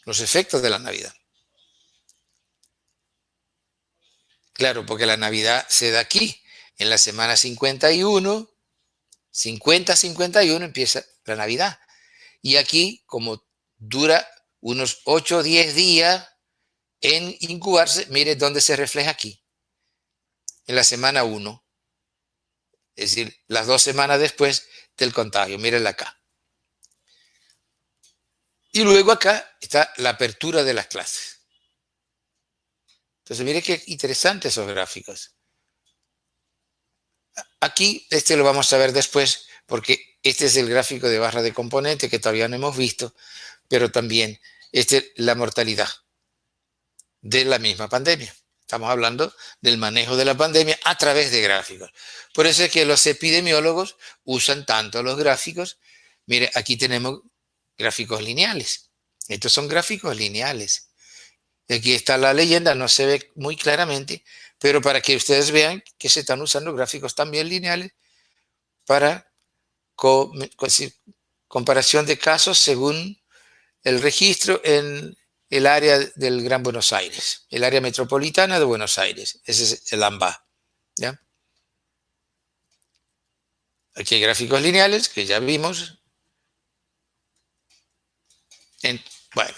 Los efectos de la Navidad. Claro, porque la Navidad se da aquí. En la semana 51, 50-51 empieza la Navidad. Y aquí, como dura unos 8 o 10 días en incubarse, mire dónde se refleja aquí. En la semana 1. Es decir, las 2 semanas después del contagio. Mírenla acá. Y luego acá está la apertura de las clases. Entonces, mire qué interesantes esos gráficos. Aquí, lo vamos a ver después, porque este es el gráfico de barra de componente que todavía no hemos visto, pero también la mortalidad de la misma pandemia. Estamos hablando del manejo de la pandemia a través de gráficos. Por eso es que los epidemiólogos usan tanto los gráficos. Mire, aquí tenemos gráficos lineales. Estos son gráficos lineales. Aquí está la leyenda, no se ve muy claramente, pero para que ustedes vean que se están usando gráficos también lineales para comparación de casos según el registro en el área del Gran Buenos Aires, el área metropolitana de Buenos Aires. Ese es el AMBA. ¿Ya? Aquí hay gráficos lineales que ya vimos. Bueno,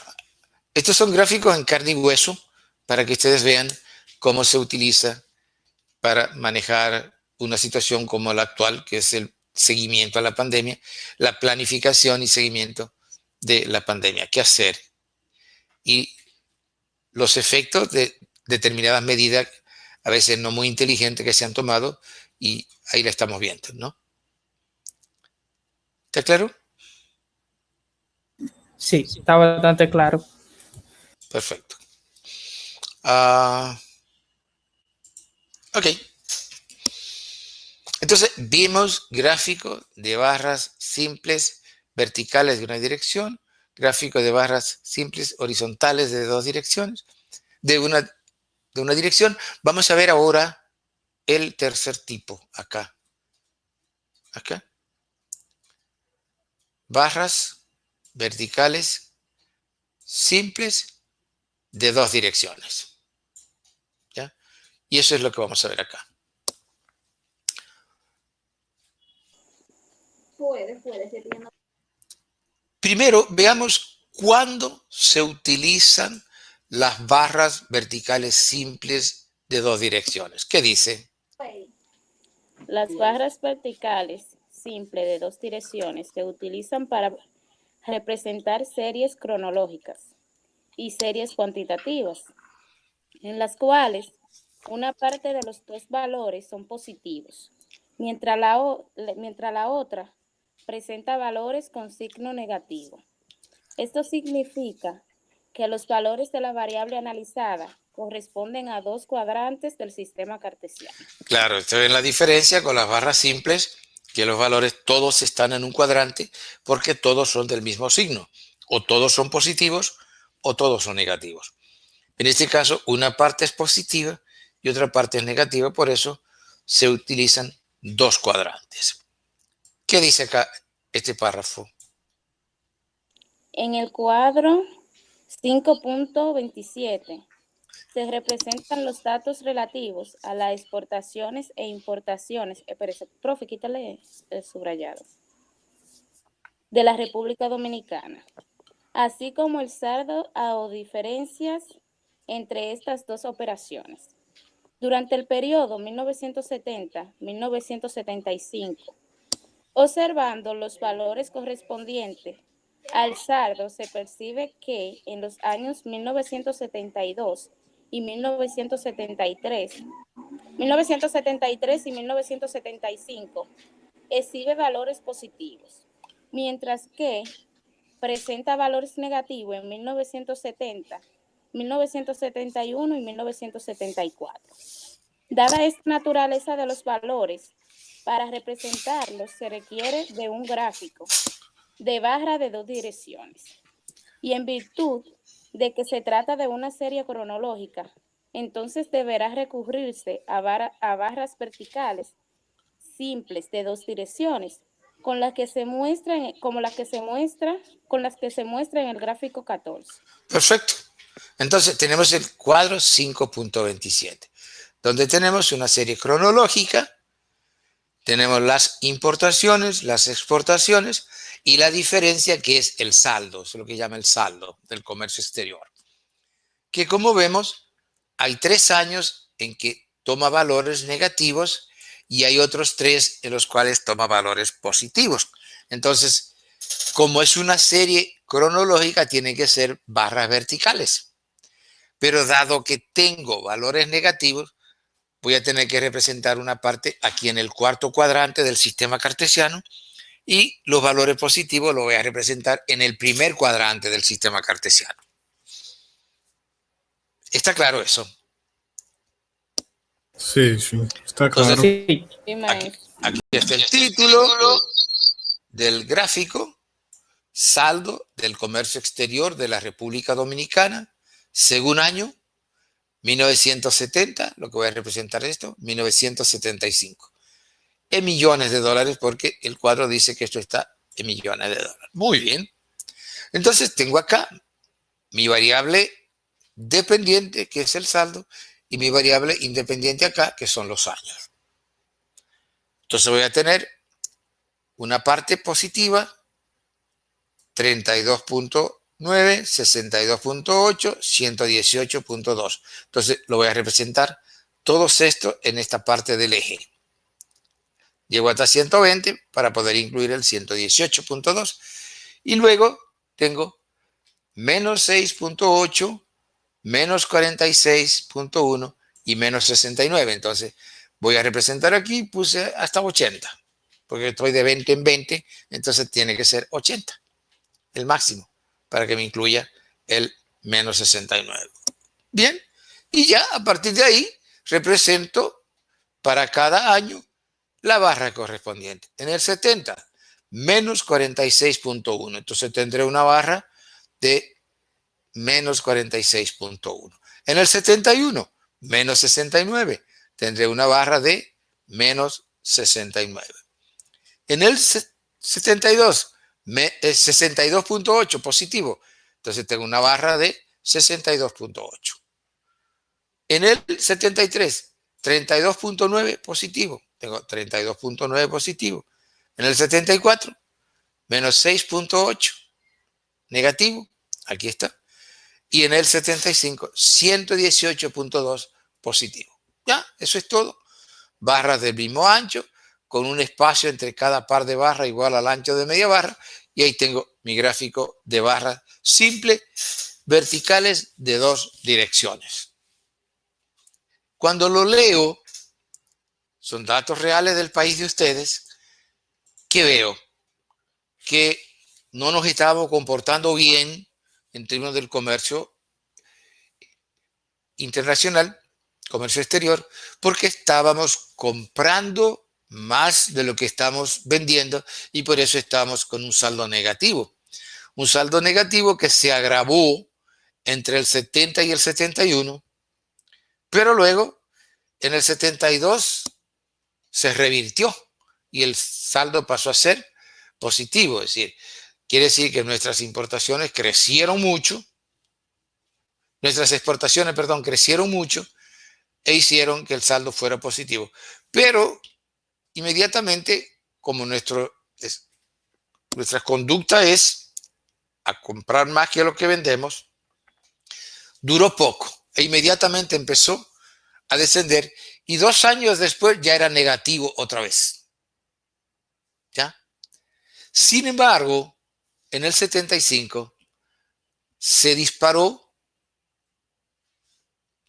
estos son gráficos en carne y hueso para que ustedes vean cómo se utiliza para manejar una situación como la actual, que es el seguimiento a la pandemia, la planificación y seguimiento de la pandemia, qué hacer y los efectos de determinadas medidas, a veces no muy inteligentes, que se han tomado, y ahí la estamos viendo, ¿no? ¿Está claro? Sí, está bastante claro. Perfecto. Ok. Entonces, vimos gráfico de barras simples verticales de una dirección, gráfico de barras simples horizontales de 2 direcciones, de una dirección. Vamos a ver ahora el tercer tipo, acá. Acá. Barras verticales simples de 2 direcciones. ¿Ya? Y eso es lo que vamos a ver acá. Primero, veamos cuándo se utilizan las barras verticales simples de 2 direcciones. ¿Qué dice? Las barras verticales simples de 2 direcciones se utilizan para representar series cronológicas y series cuantitativas, en las cuales una parte de los dos valores son positivos, mientras la otra presenta valores con signo negativo. Esto significa que los valores de la variable analizada corresponden a dos cuadrantes del sistema cartesiano. Claro, esto es la diferencia con las barras simples, que los valores todos están en un cuadrante porque todos son del mismo signo, o todos son positivos o todos son negativos. En este caso, una parte es positiva y otra parte es negativa, por eso se utilizan dos cuadrantes. ¿Qué dice acá este párrafo? En el cuadro 5.27 se representan los datos relativos a las exportaciones e importaciones, profe, quítale el subrayado, de la República Dominicana, así como el saldo o diferencias entre estas dos operaciones. Durante el periodo 1970-1975, observando los valores correspondientes al saldo, se percibe que en los años 1972 y 1973 y 1975 exhibe valores positivos, mientras que presenta valores negativos en 1970, 1971 y 1974. Dada esta naturaleza de los valores, para representarlos se requiere de un gráfico de barra de dos direcciones. Y en virtud de que se trata de una serie cronológica, entonces deberá recurrirse a barras verticales simples de dos direcciones, con las que se muestra en el gráfico 14. Perfecto. Entonces tenemos el cuadro 5.27, donde tenemos una serie cronológica, tenemos las importaciones, las exportaciones y la diferencia que es el saldo, es lo que llama el saldo del comercio exterior. Que como vemos, hay 3 años en que toma valores negativos y hay otros 3 en los cuales toma valores positivos. Entonces, como es una serie cronológica, tiene que ser barras verticales. Pero dado que tengo valores negativos, voy a tener que representar una parte aquí en el cuarto cuadrante del sistema cartesiano y los valores positivos los voy a representar en el primer cuadrante del sistema cartesiano. ¿Está claro eso? Sí, sí, está claro. Entonces, Sí, aquí está el título del gráfico: saldo del comercio exterior de la República Dominicana, según año 1970, lo que voy a representar esto, 1975. En millones de dólares, porque el cuadro dice que esto está en millones de dólares. Muy bien. Entonces tengo acá mi variable dependiente, que es el saldo, y mi variable independiente acá, que son los años. Entonces voy a tener una parte positiva, 32.9, 62.8, 118.2. Entonces lo voy a representar todos estos en esta parte del eje. Llego hasta 120 para poder incluir el 118.2. Y luego tengo menos 6.8, menos 46.1 y menos 69. Entonces voy a representar aquí, puse hasta 80, porque estoy de 20 en 20, entonces tiene que ser 80, el máximo, para que me incluya el menos 69. Bien, y ya a partir de ahí represento para cada año la barra correspondiente. En el 70, menos 46.1. Entonces tendré una barra de menos 46.1. En el 71, menos 69. Tendré una barra de menos 69. En el 72, 62.8 positivo. Entonces tengo una barra de 62.8. En el 73, 32.9 positivo. Tengo 32.9 positivo. En el 74, menos 6.8 negativo. Aquí está. Y en el 75, 118.2 positivo. Ya, eso es todo. Barras del mismo ancho, con un espacio entre cada par de barras igual al ancho de media barra. Y ahí tengo mi gráfico de barras simple, verticales de dos direcciones. cuando lo leo, son datos reales del país de ustedes, ¿qué veo? Que no nos estábamos comportando bien en términos del comercio internacional, comercio exterior, porque estábamos comprando más de lo que estamos vendiendo y por eso estamos con un saldo negativo. Un saldo negativo que se agravó entre el 70 y el 71, pero luego en el 72 se revirtió y el saldo pasó a ser positivo. Es decir, quiere decir que nuestras importaciones crecieron mucho, nuestras exportaciones, perdón, crecieron mucho e hicieron que el saldo fuera positivo. Pero inmediatamente, como nuestra conducta es a comprar más que lo que vendemos, duró poco e inmediatamente empezó a descender y 2 años después ya era negativo otra vez. ¿Ya? Sin embargo, en el 75 se disparó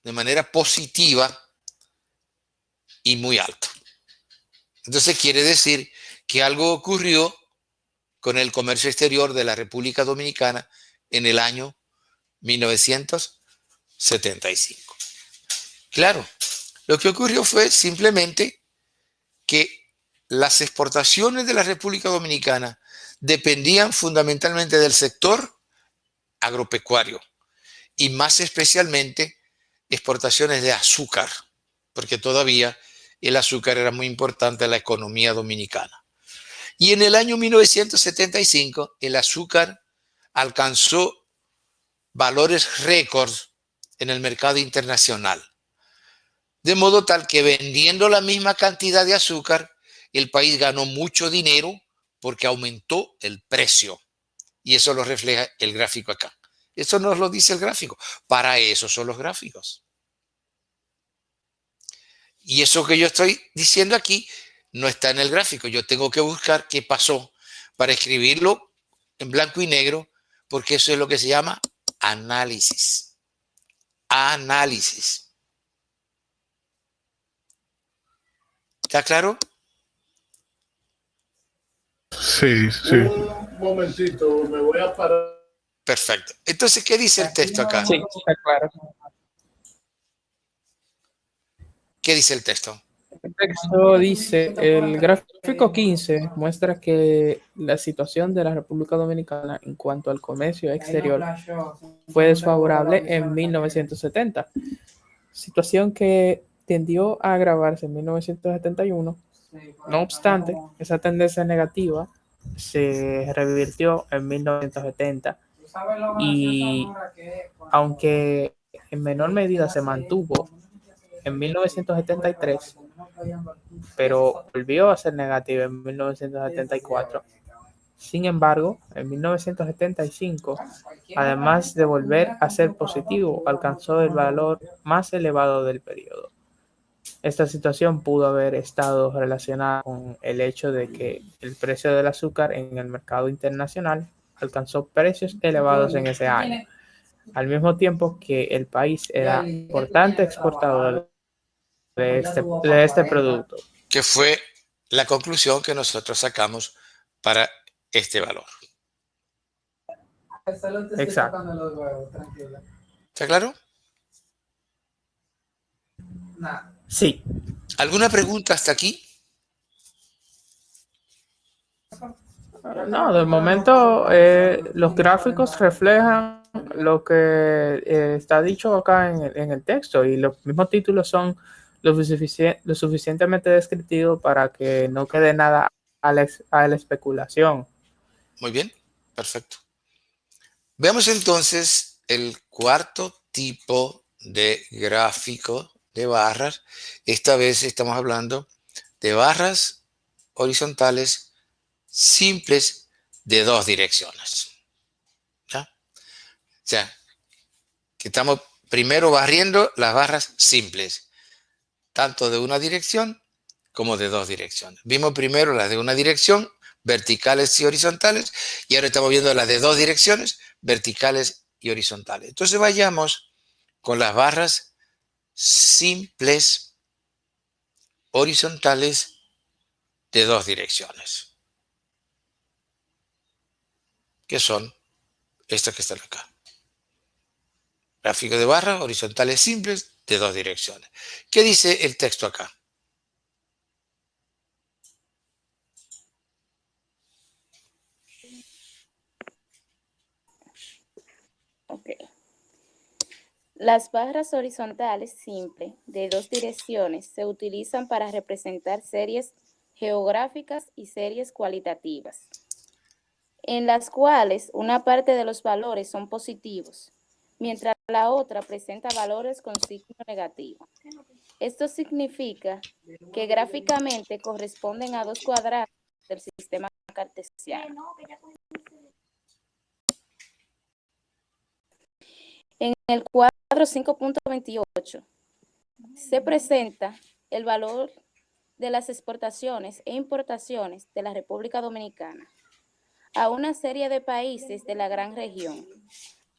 de manera positiva y muy alto. Entonces quiere decir que algo ocurrió con el comercio exterior de la República Dominicana en el año 1975. Claro, lo que ocurrió fue simplemente que las exportaciones de la República Dominicana dependían fundamentalmente del sector agropecuario y más especialmente exportaciones de azúcar, porque todavía el azúcar era muy importante en la economía dominicana. Y en el año 1975 el azúcar alcanzó valores récords en el mercado internacional. De modo tal que vendiendo la misma cantidad de azúcar, el país ganó mucho dinero porque aumentó el precio. Y eso lo refleja el gráfico acá. Eso nos lo dice el gráfico. Para eso son los gráficos. Y eso que yo estoy diciendo aquí no está en el gráfico. Yo tengo que buscar qué pasó para escribirlo en blanco y negro, porque eso es lo que se llama análisis. Análisis. ¿Está claro? Sí, sí. Un momentito, me voy a parar. Perfecto. Entonces, ¿qué dice el texto acá? Sí, está claro. ¿Qué dice el texto? El texto dice, el gráfico 15 muestra que la situación de la República Dominicana en cuanto al comercio exterior fue desfavorable en 1970, situación que tendió a agravarse en 1971. No obstante, esa tendencia negativa se revirtió en 1970 y aunque en menor medida se mantuvo en 1973, pero volvió a ser negativo en 1974. Sin embargo, en 1975, además de volver a ser positivo, alcanzó el valor más elevado del periodo. Esta situación pudo haber estado relacionada con el hecho de que el precio del azúcar en el mercado internacional alcanzó precios elevados en ese año, al mismo tiempo que el país era importante exportador de este producto. Que fue la conclusión que nosotros sacamos para este valor. Exacto. ¿Está claro? Sí. ¿Alguna pregunta hasta aquí? No, del momento los gráficos reflejan lo que está dicho acá en el texto y los mismos títulos son lo suficientemente descriptivos para que no quede nada a la especulación. Muy bien, perfecto. Veamos entonces el cuarto tipo de gráfico de barras. Esta vez estamos hablando de barras horizontales simples de 2 direcciones. ¿Ya? O sea, que estamos primero barriendo las barras simples, tanto de una dirección como de 2 direcciones. Vimos primero las de una dirección, verticales y horizontales, y ahora estamos viendo las de 2 direcciones, verticales y horizontales. Entonces vayamos con las barras simples horizontales de dos direcciones, que son estas que están acá. Gráfico de barras horizontales simples de dos direcciones. ¿Qué dice el texto acá? Ok. Las barras horizontales simples de dos direcciones se utilizan para representar series geográficas y series cualitativas, en las cuales una parte de los valores son positivos, mientras la otra presenta valores con signo negativo. Esto significa que gráficamente corresponden a dos cuadrantes del sistema cartesiano. En el cuadro 5.28 se presenta el valor de las exportaciones e importaciones de la República Dominicana a una serie de países de la gran región,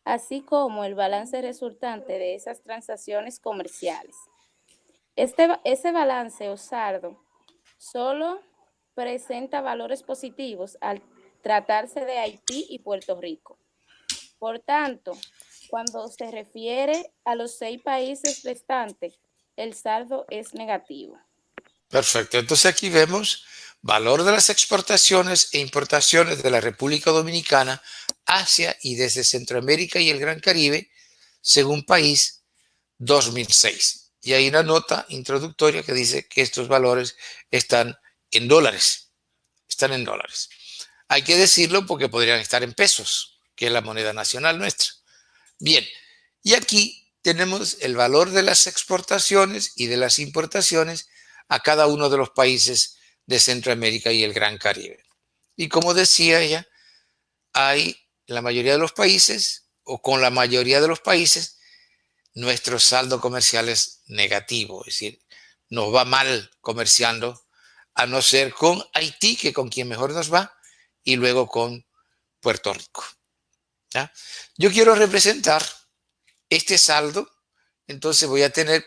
así como el balance resultante de esas transacciones comerciales. Ese balance o saldo solo presenta valores positivos al tratarse de Haití y Puerto Rico. Por tanto, cuando se refiere a los 6 países restantes, el saldo es negativo. Perfecto. Entonces aquí vemos valor de las exportaciones e importaciones de la República Dominicana hacia y desde Centroamérica y el Gran Caribe, según país, 2006. Y hay una nota introductoria que dice que estos valores están en dólares. Están en dólares. Hay que decirlo porque podrían estar en pesos, que es la moneda nacional nuestra. Bien, y aquí tenemos el valor de las exportaciones y de las importaciones a cada uno de los países de Centroamérica y el Gran Caribe. Y como decía ella, hay en la mayoría de los países, o con la mayoría de los países, nuestro saldo comercial es negativo, es decir, nos va mal comerciando, a no ser con Haití, que con quien mejor nos va, y luego con Puerto Rico. ¿Ya? Yo quiero representar este saldo, entonces voy a tener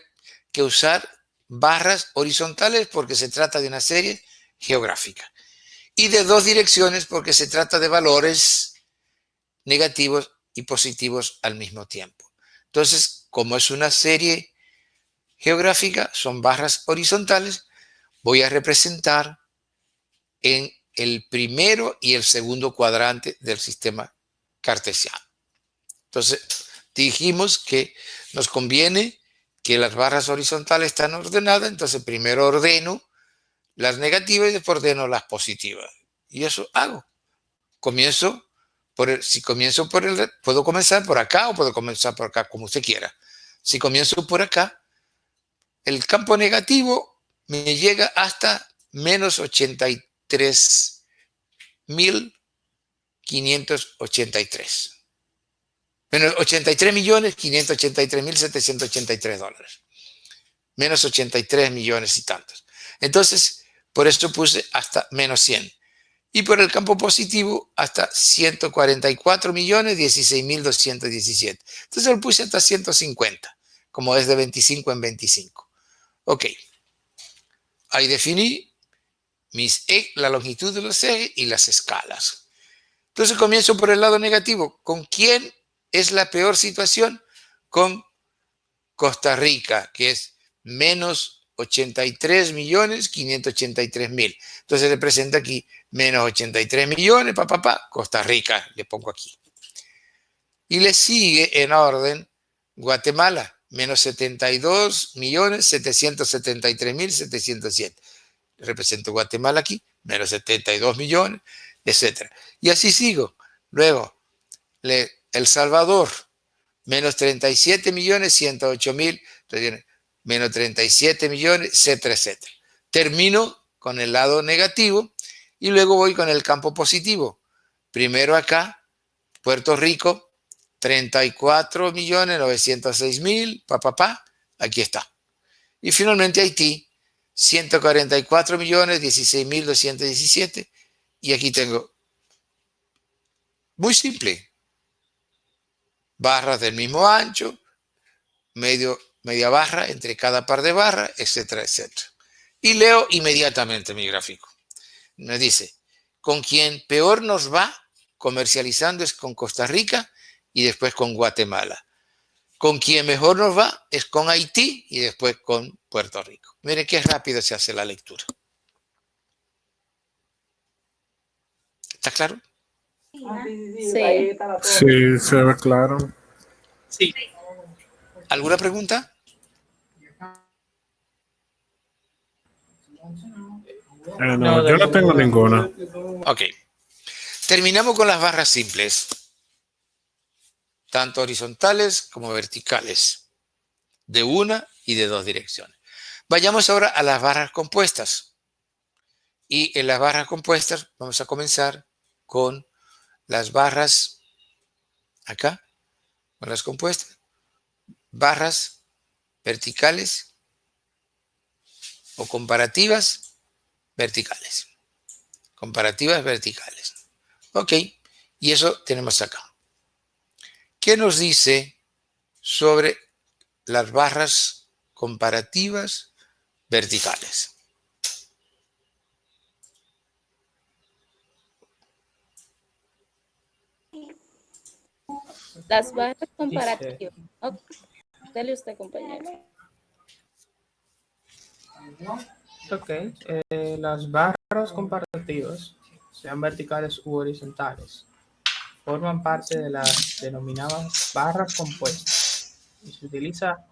que usar barras horizontales porque se trata de una serie geográfica y de dos direcciones porque se trata de valores negativos y positivos al mismo tiempo. Entonces, como es una serie geográfica, son barras horizontales, voy a representar en el primero y el segundo cuadrante del sistema cartesiano. Entonces, dijimos que nos conviene que las barras horizontales están ordenadas, entonces primero ordeno las negativas y después ordeno las positivas. Y eso hago. Si comienzo por el, puedo comenzar por acá o puedo comenzar por acá, como usted quiera. Si comienzo por acá, el campo negativo me llega hasta menos 83.583. Menos 83.583.783 dólares. Menos 83 millones y tantos. Entonces, por eso puse hasta menos 100. Y por el campo positivo, hasta 144.016.217. Entonces lo puse hasta 150, como es de 25 en 25. Ok. Ahí definí la longitud de los ejes y las escalas. Entonces comienzo por el lado negativo. ¿Con quién es la peor situación? Con Costa Rica, que es menos 83.583.000. Entonces le presenta aquí menos 83 millones, Costa Rica, le pongo aquí. Y le sigue en orden Guatemala, menos 72.773.707. Represento Guatemala aquí, menos 72 millones, etc. Y así sigo. Luego, El Salvador, menos 37.108.000, menos 37 millones, etcétera, etcétera. Termino con el lado negativo y luego voy con el campo positivo. Primero acá, Puerto Rico, 34.906.000, aquí está. Y finalmente Haití, 144.016.217, y aquí tengo, muy simple, barras del mismo ancho, medio media barra entre cada par de barras, etcétera, etcétera. Y leo inmediatamente mi gráfico. Me dice, con quien peor nos va comercializando es con Costa Rica y después con Guatemala. Con quien mejor nos va es con Haití y después con Puerto Rico. Miren qué rápido se hace la lectura. ¿Está claro? Sí. Sí, se ve claro. Sí. ¿Alguna pregunta? No, yo no tengo ninguna. Ok. Terminamos con las barras simples, tanto horizontales como verticales, de una y de dos direcciones. Vayamos ahora a las barras compuestas. Y en las barras compuestas vamos a comenzar con las barras, acá, con las compuestas, barras verticales o comparativas verticales. Comparativas verticales. Ok, y eso tenemos acá. ¿Qué nos dice sobre las barras comparativas verticales? Las barras Dice, comparativas. Ok, dale usted, compañero. ok, las barras comparativas, sean verticales u horizontales, forman parte de las denominadas barras compuestas y se utiliza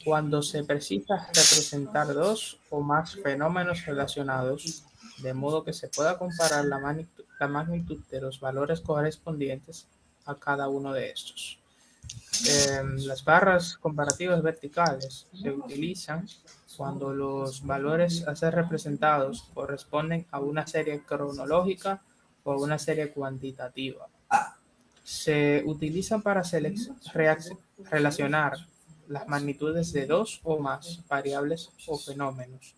cuando se precisa representar dos o más fenómenos relacionados, de modo que se pueda comparar la magnitud de los valores correspondientes a cada uno de estos. Las barras comparativas verticales se utilizan cuando los valores a ser representados corresponden a una serie cronológica o a una serie cuantitativa. Se utilizan para relacionar las magnitudes de dos o más variables o fenómenos.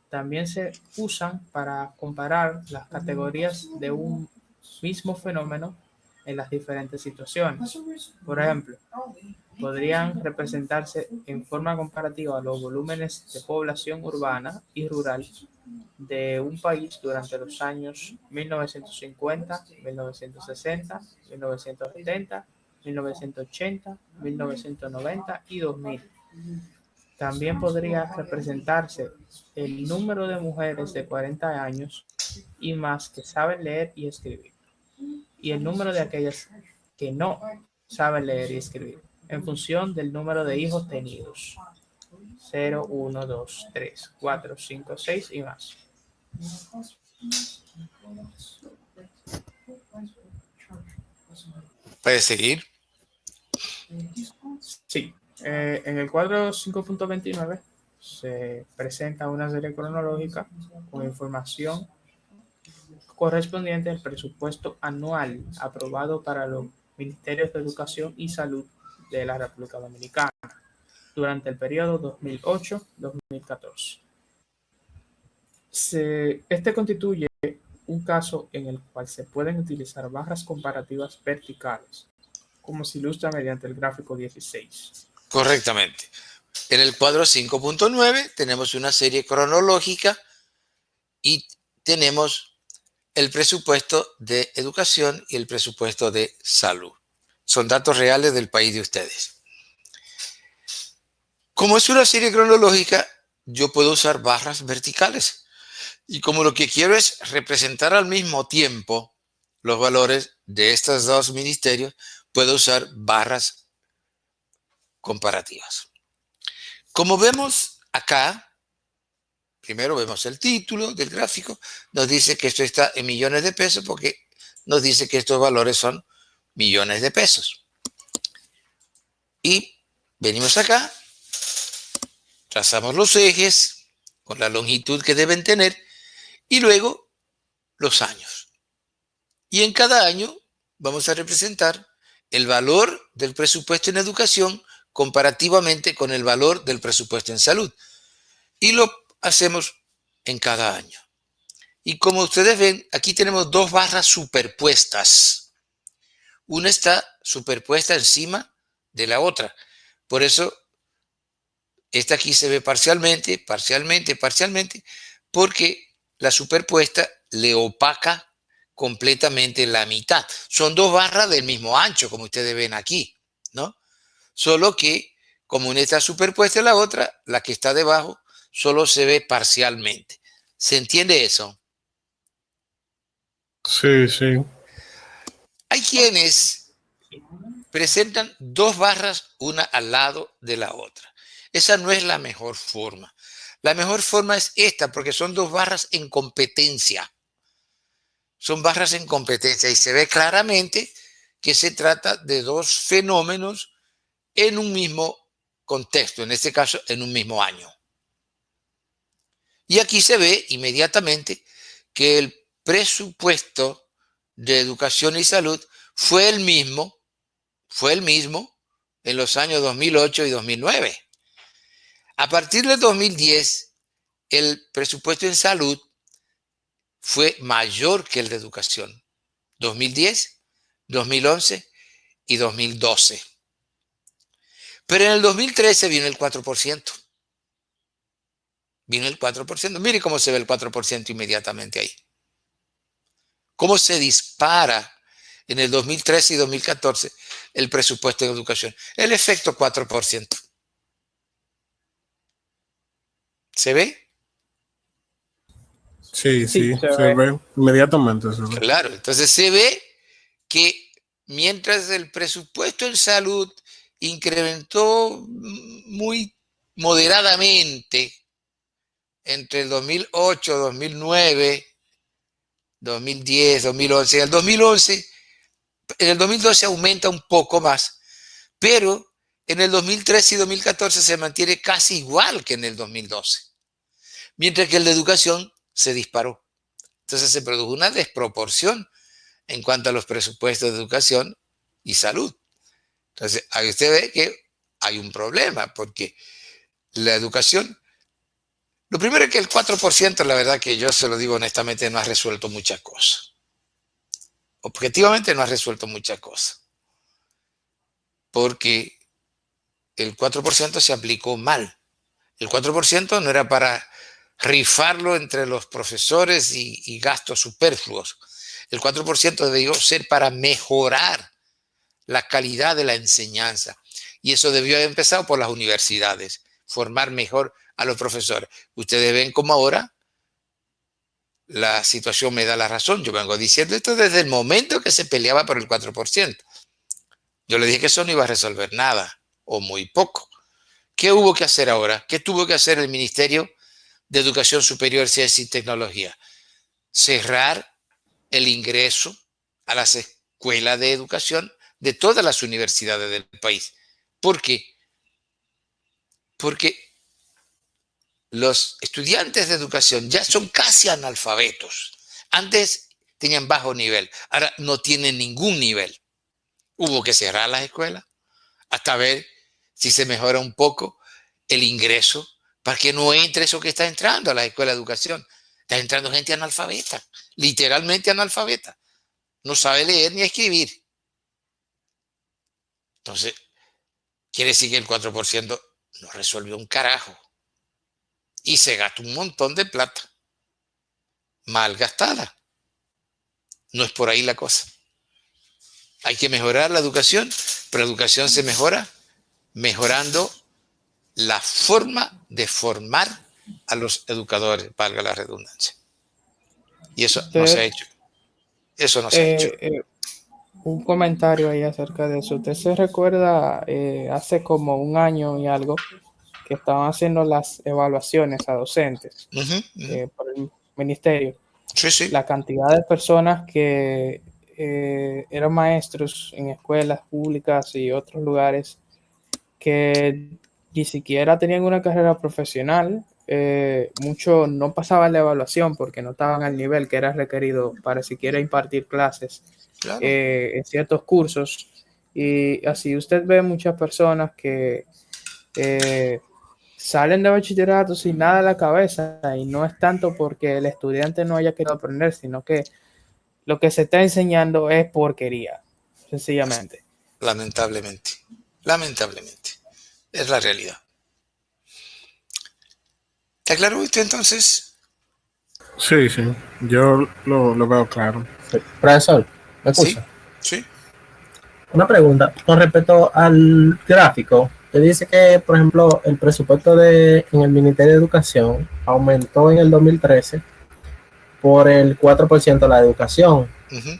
También se usan para comparar las categorías de un mismo fenómeno en las diferentes situaciones. Por ejemplo, podrían representarse en forma comparativa los volúmenes de población urbana y rural de un país durante los años 1950, 1960, 1970, 1980, 1990 y 2000. También podría representarse el número de mujeres de 40 años y más que saben leer y escribir, y el número de aquellas que no saben leer y escribir, en función del número de hijos tenidos. 0, 1, 2, 3, 4, 5, 6 y más. ¿Puede seguir? Sí, en el cuadro 5.29 se presenta una serie cronológica con información correspondiente al presupuesto anual aprobado para los Ministerios de Educación y Salud de la República Dominicana durante el periodo 2008-2014. Este constituye un caso en el cual se pueden utilizar barras comparativas verticales, como se ilustra mediante el gráfico 16. Correctamente. En el cuadro 5.9 tenemos una serie cronológica y tenemos el presupuesto de educación y el presupuesto de salud. Son datos reales del país de ustedes. Como es una serie cronológica, yo puedo usar barras verticales. Y como lo que quiero es representar al mismo tiempo los valores de estos dos ministerios, puedo usar barras comparativas. Como vemos acá, primero vemos el título del gráfico, nos dice que esto está en millones de pesos porque nos dice que estos valores son millones de pesos. Y venimos acá, trazamos los ejes con la longitud que deben tener y luego los años. Y en cada año vamos a representar el valor del presupuesto en educación comparativamente con el valor del presupuesto en salud. Y lo hacemos en cada año. Y como ustedes ven, aquí tenemos dos barras superpuestas. Una está superpuesta encima de la otra. Por eso Esta aquí se ve parcialmente, parcialmente, porque la superpuesta le opaca completamente la mitad. Son dos barras del mismo ancho, como ustedes ven aquí, ¿no? Solo que, como una está superpuesta en la otra, la que está debajo solo se ve parcialmente. ¿Se entiende eso? Sí, sí. Hay quienes presentan dos barras una al lado de la otra. Esa no es la mejor forma. La mejor forma es esta, porque son dos barras en competencia. Son barras en competencia y se ve claramente que se trata de dos fenómenos en un mismo contexto, en este caso en un mismo año. Y aquí se ve inmediatamente que el presupuesto de educación y salud fue el mismo en los años 2008 y 2009. A partir del 2010, el presupuesto en salud fue mayor que el de educación. 2010, 2011 y 2012. Pero en el 2013 vino el 4%. Vino el 4%. Mire cómo se ve el 4% inmediatamente ahí. Cómo se dispara en el 2013 y 2014 el presupuesto en educación. El efecto 4%. ¿Se ve? Sí, Sí, sí, se se ve. ve inmediatamente. Se ve. Claro, entonces se ve que mientras el presupuesto en salud incrementó muy moderadamente entre el 2008, 2009, 2010, 2011, en el 2012 aumenta un poco más, pero en el 2013 y 2014 se mantiene casi igual que en el 2012, mientras que el de educación se disparó. Entonces se produjo una desproporción en cuanto a los presupuestos de educación y salud. Entonces, ahí usted ve que hay un problema, porque la educación, lo primero es que el 4%, la verdad que yo se lo digo honestamente, no ha resuelto muchas cosas. Objetivamente no ha resuelto muchas cosas, porque el 4% se aplicó mal. El 4% no era para rifarlo entre los profesores y gastos superfluos. El 4% debió ser para mejorar la calidad de la enseñanza. Y eso debió haber empezado por las universidades, formar mejor a los profesores. Ustedes ven cómo ahora la situación me da la razón. Yo vengo diciendo esto desde el momento que se peleaba por el 4%. Yo le dije que eso no iba a resolver nada, o muy poco. ¿Qué hubo que hacer ahora? ¿Qué tuvo que hacer el Ministerio de Educación Superior, Ciencia y Tecnología? Cerrar el ingreso a las escuelas de educación de todas las universidades del país. ¿Por qué? Porque los estudiantes de educación ya son casi analfabetos. Antes tenían bajo nivel, ahora no tienen ningún nivel. Hubo que cerrar las escuelas hasta ver si se mejora un poco el ingreso para que no entre eso que está entrando a la escuela de educación. Está entrando gente analfabeta, literalmente analfabeta. No sabe leer ni escribir. Entonces, quiere decir que el 4% no resolvió un carajo. Y se gasta un montón de plata. Mal gastada. No es por ahí la cosa. Hay que mejorar la educación, pero la educación se mejora mejorando la forma de formar a los educadores, valga la redundancia. Y eso no se ha Usted, hecho. Eso no se ha hecho. un comentario ahí acerca de eso. ¿Usted se recuerda hace como un año y algo que estaban haciendo las evaluaciones a docentes por el ministerio? Sí, sí. La cantidad de personas que eran maestros en escuelas públicas y otros lugares que ni siquiera tenían una carrera profesional, muchos no pasaban la evaluación porque no estaban al nivel que era requerido para siquiera impartir clases Claro. en ciertos cursos. Y así usted ve muchas personas que salen de bachillerato sin nada en la cabeza, y no es tanto porque el estudiante no haya querido aprender, sino que lo que se está enseñando es porquería, sencillamente. Lamentablemente. Lamentablemente. Es la realidad. ¿Está claro usted entonces? Sí, sí, yo lo veo claro. Sí. Profesor, ¿me Sí, escucha? sí. Una pregunta con respecto al gráfico. Que dice que, por ejemplo, el presupuesto en el Ministerio de Educación aumentó en el 2013 por el 4% de la educación. Ujú.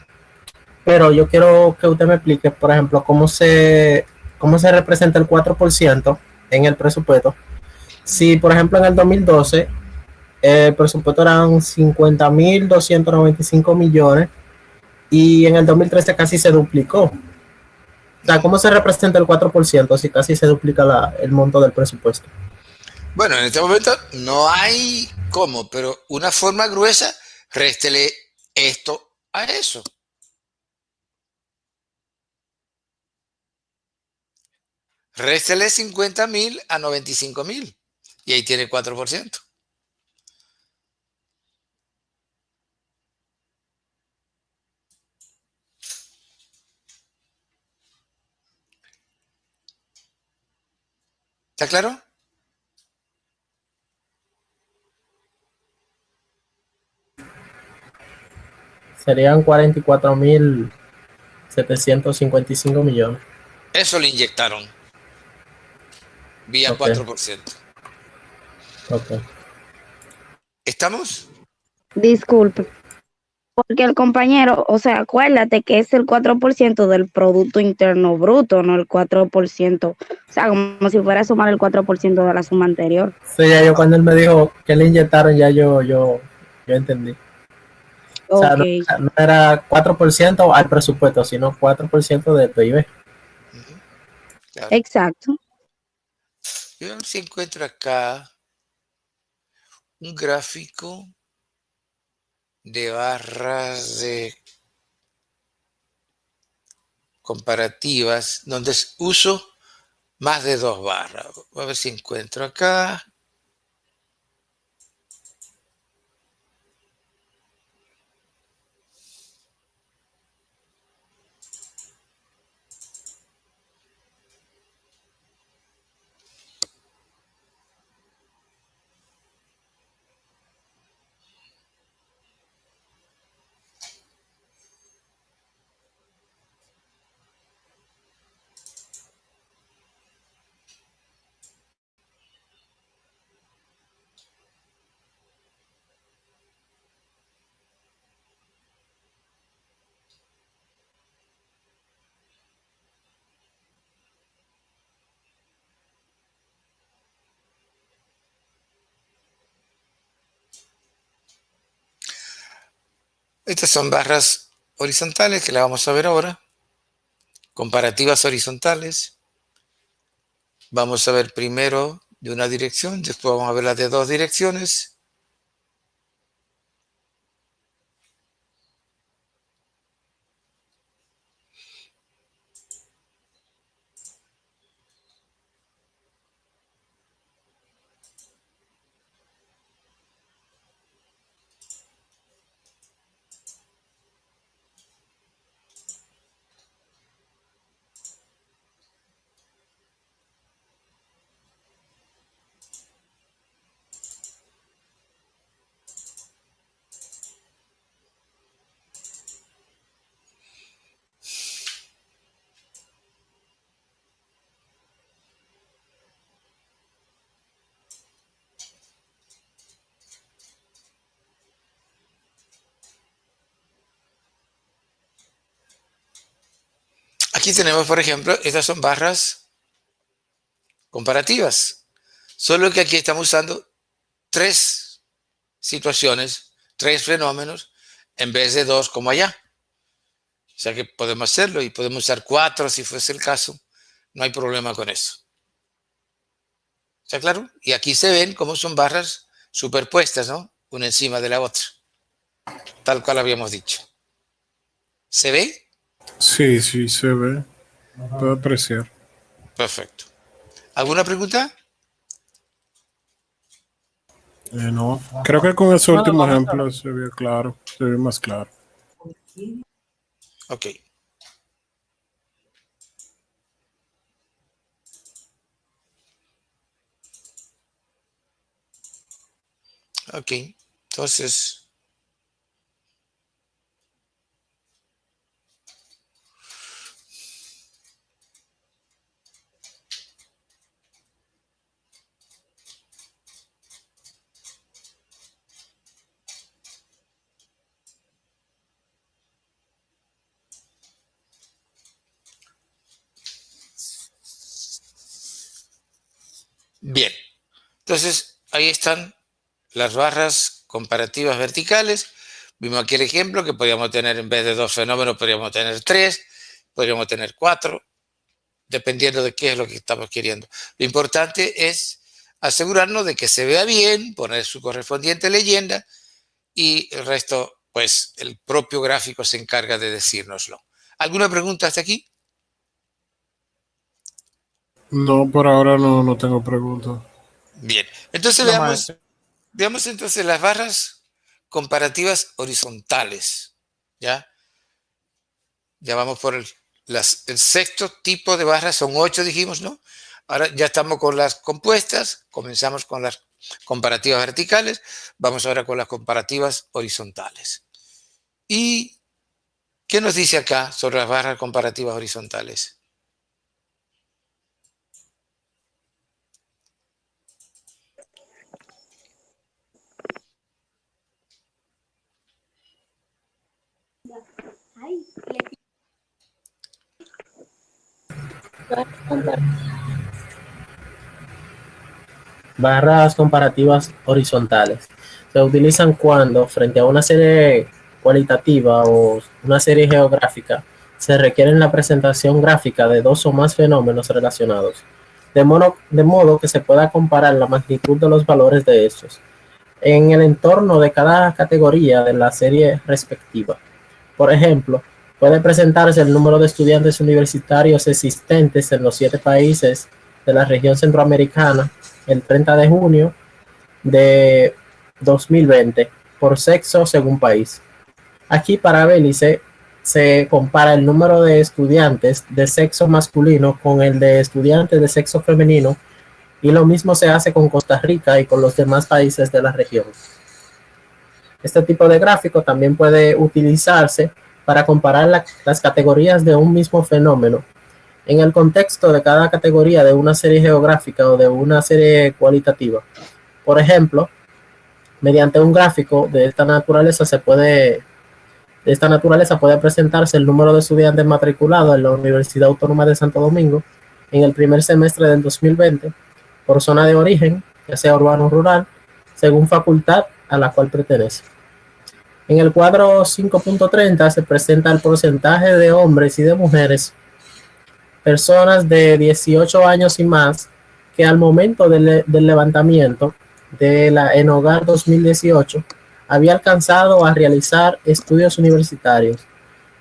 Pero yo quiero que usted me explique, por ejemplo, cómo se representa el 4% en el presupuesto. Si, por ejemplo, en el 2012 el presupuesto eran 50.295 millones y en el 2013 casi se duplicó. O sea, ¿cómo se representa el 4% si casi se duplica el monto del presupuesto? Bueno, en este momento no hay cómo, pero una forma gruesa, réstele esto a eso. Réstele 50.000 a 95.000 y ahí tiene 4%. ¿Está claro? Serían 44.755 millones. Eso le inyectaron vía Ok, 4%. ok. ¿Estamos? Disculpe, porque el compañero, o sea, acuérdate que es el 4% del Producto Interno Bruto, no el 4%, o sea, como si fuera a sumar el 4% de la suma anterior. Sí, ya yo cuando él me dijo que le inyectaron, ya yo entendí. O sea, Ok, no era 4% al presupuesto, sino 4% del PIB. Ujú, claro. exacto. Yo a ver si encuentro acá un gráfico de barras de comparativas donde uso más de dos barras. A ver si encuentro acá. Estas son barras horizontales que las vamos a ver ahora. Comparativas horizontales. Vamos a ver primero de una dirección, después vamos a ver las de dos direcciones. Aquí tenemos, por ejemplo, estas son barras comparativas. Solo que aquí estamos usando tres situaciones, tres fenómenos, en vez de dos como allá. O sea que podemos hacerlo y podemos usar cuatro si fuese el caso. No hay problema con eso. ¿Está claro? Y aquí se ven cómo son barras superpuestas, ¿no? Una encima de la otra, tal cual habíamos dicho. ¿Se ve? Sí, sí, se ve, puedo apreciar. Perfecto. ¿Alguna pregunta? No, creo que con ese No, no, último no, ejemplo se ve claro, se ve más claro. Ok. Ok, entonces, bien. Entonces, ahí están las barras comparativas verticales. Vimos aquí el ejemplo que podríamos tener, en vez de 2 fenómenos, podríamos tener 3, podríamos tener 4, dependiendo de qué es lo que estamos queriendo. Lo importante es asegurarnos de que se vea bien, poner su correspondiente leyenda y el resto, pues el propio gráfico se encarga de decírnoslo. ¿Alguna pregunta hasta aquí? No, por ahora no tengo preguntas. Bien, entonces No, maestro. veamos entonces las barras comparativas horizontales. ¿Ya? Ya vamos por el sexto tipo de barras, son 8 dijimos, ¿no? Ahora ya estamos con las compuestas, comenzamos con las comparativas verticales, vamos ahora con las comparativas horizontales. ¿Y qué nos dice acá sobre las barras comparativas horizontales? Barras comparativas horizontales se utilizan cuando, frente a una serie cualitativa o una serie geográfica, se requiere la presentación gráfica de dos o más fenómenos relacionados, de modo que se pueda comparar la magnitud de los valores de estos en el entorno de cada categoría de la serie respectiva. Por ejemplo, puede presentarse el número de estudiantes universitarios existentes en los 7 países de la región centroamericana el 30 de junio de 2020 por sexo según país. Aquí para Belice se compara el número de estudiantes de sexo masculino con el de estudiantes de sexo femenino y lo mismo se hace con Costa Rica y con los demás países de la región. Este tipo de gráfico también puede utilizarse para comparar las categorías de un mismo fenómeno en el contexto de cada categoría de una serie geográfica o de una serie cualitativa. Por ejemplo, mediante un gráfico de esta naturaleza puede presentarse el número de estudiantes matriculados en la Universidad Autónoma de Santo Domingo en el primer semestre del 2020 por zona de origen, ya sea urbano o rural, según facultad a la cual pertenece. En el cuadro 5.30 se presenta el porcentaje de hombres y de mujeres, personas de 18 años y más, que al momento del levantamiento de la ENOGAR 2018 había alcanzado a realizar estudios universitarios,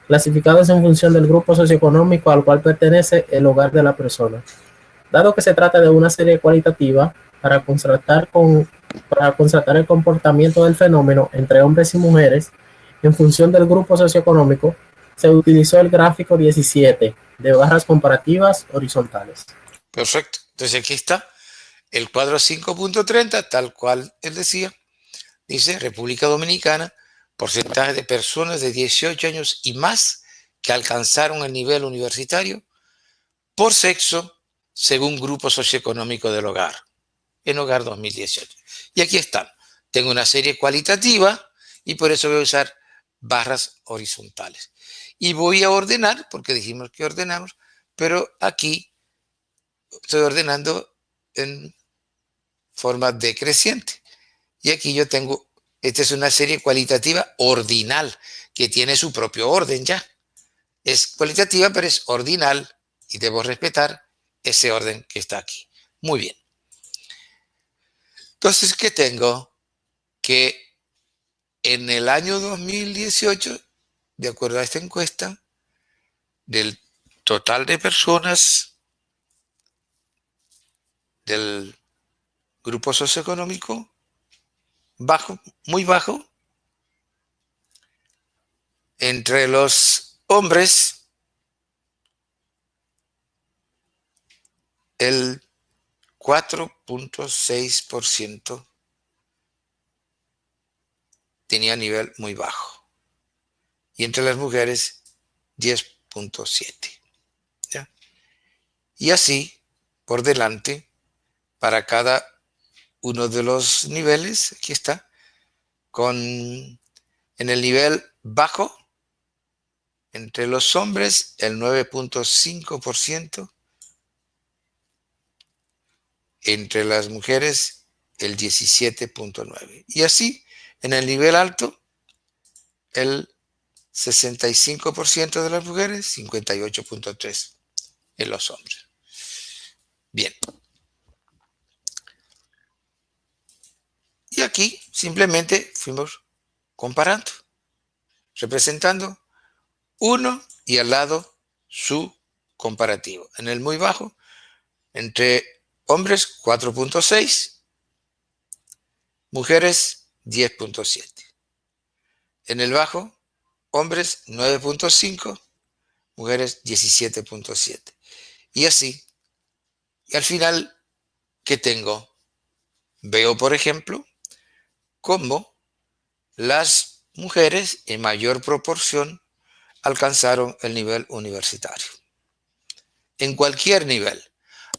clasificados en función del grupo socioeconómico al cual pertenece el hogar de la persona. Dado que se trata de una serie cualitativa, para constatar el comportamiento del fenómeno entre hombres y mujeres en función del grupo socioeconómico, se utilizó el gráfico 17 de barras comparativas horizontales. Perfecto. Entonces aquí está el cuadro 5.30, tal cual él decía. Dice República Dominicana, porcentaje de personas de 18 años y más que alcanzaron el nivel universitario por sexo según grupo socioeconómico del hogar, en hogar 2018. Y aquí están. Tengo una serie cualitativa y por eso voy a usar barras horizontales. Y voy a ordenar, porque dijimos que ordenamos, pero aquí estoy ordenando en forma decreciente. Y aquí yo tengo, esta es una serie cualitativa ordinal, que tiene su propio orden ya. Es cualitativa, pero es ordinal y debo respetar ese orden que está aquí. Muy bien. Entonces, ¿qué tengo? Que en el año 2018, de acuerdo a esta encuesta, del total de personas del grupo socioeconómico bajo, muy bajo, entre los hombres, el 4.6% tenía nivel muy bajo. Y entre las mujeres, 10.7. ¿Ya? Y así, por delante, para cada uno de los niveles, aquí está, en el nivel bajo, entre los hombres, el 9.5%, entre las mujeres, el 17.9%. Y así, en el nivel alto, el 65% de las mujeres, 58.3% en los hombres. Bien. Y aquí simplemente fuimos comparando, representando uno y al lado su comparativo. En el muy bajo, entre hombres 4.6, mujeres 10.7. En el bajo, hombres 9.5, mujeres 17.7. Y así. Y al final, ¿qué tengo? Veo, por ejemplo, cómo las mujeres en mayor proporción alcanzaron el nivel universitario. En cualquier nivel.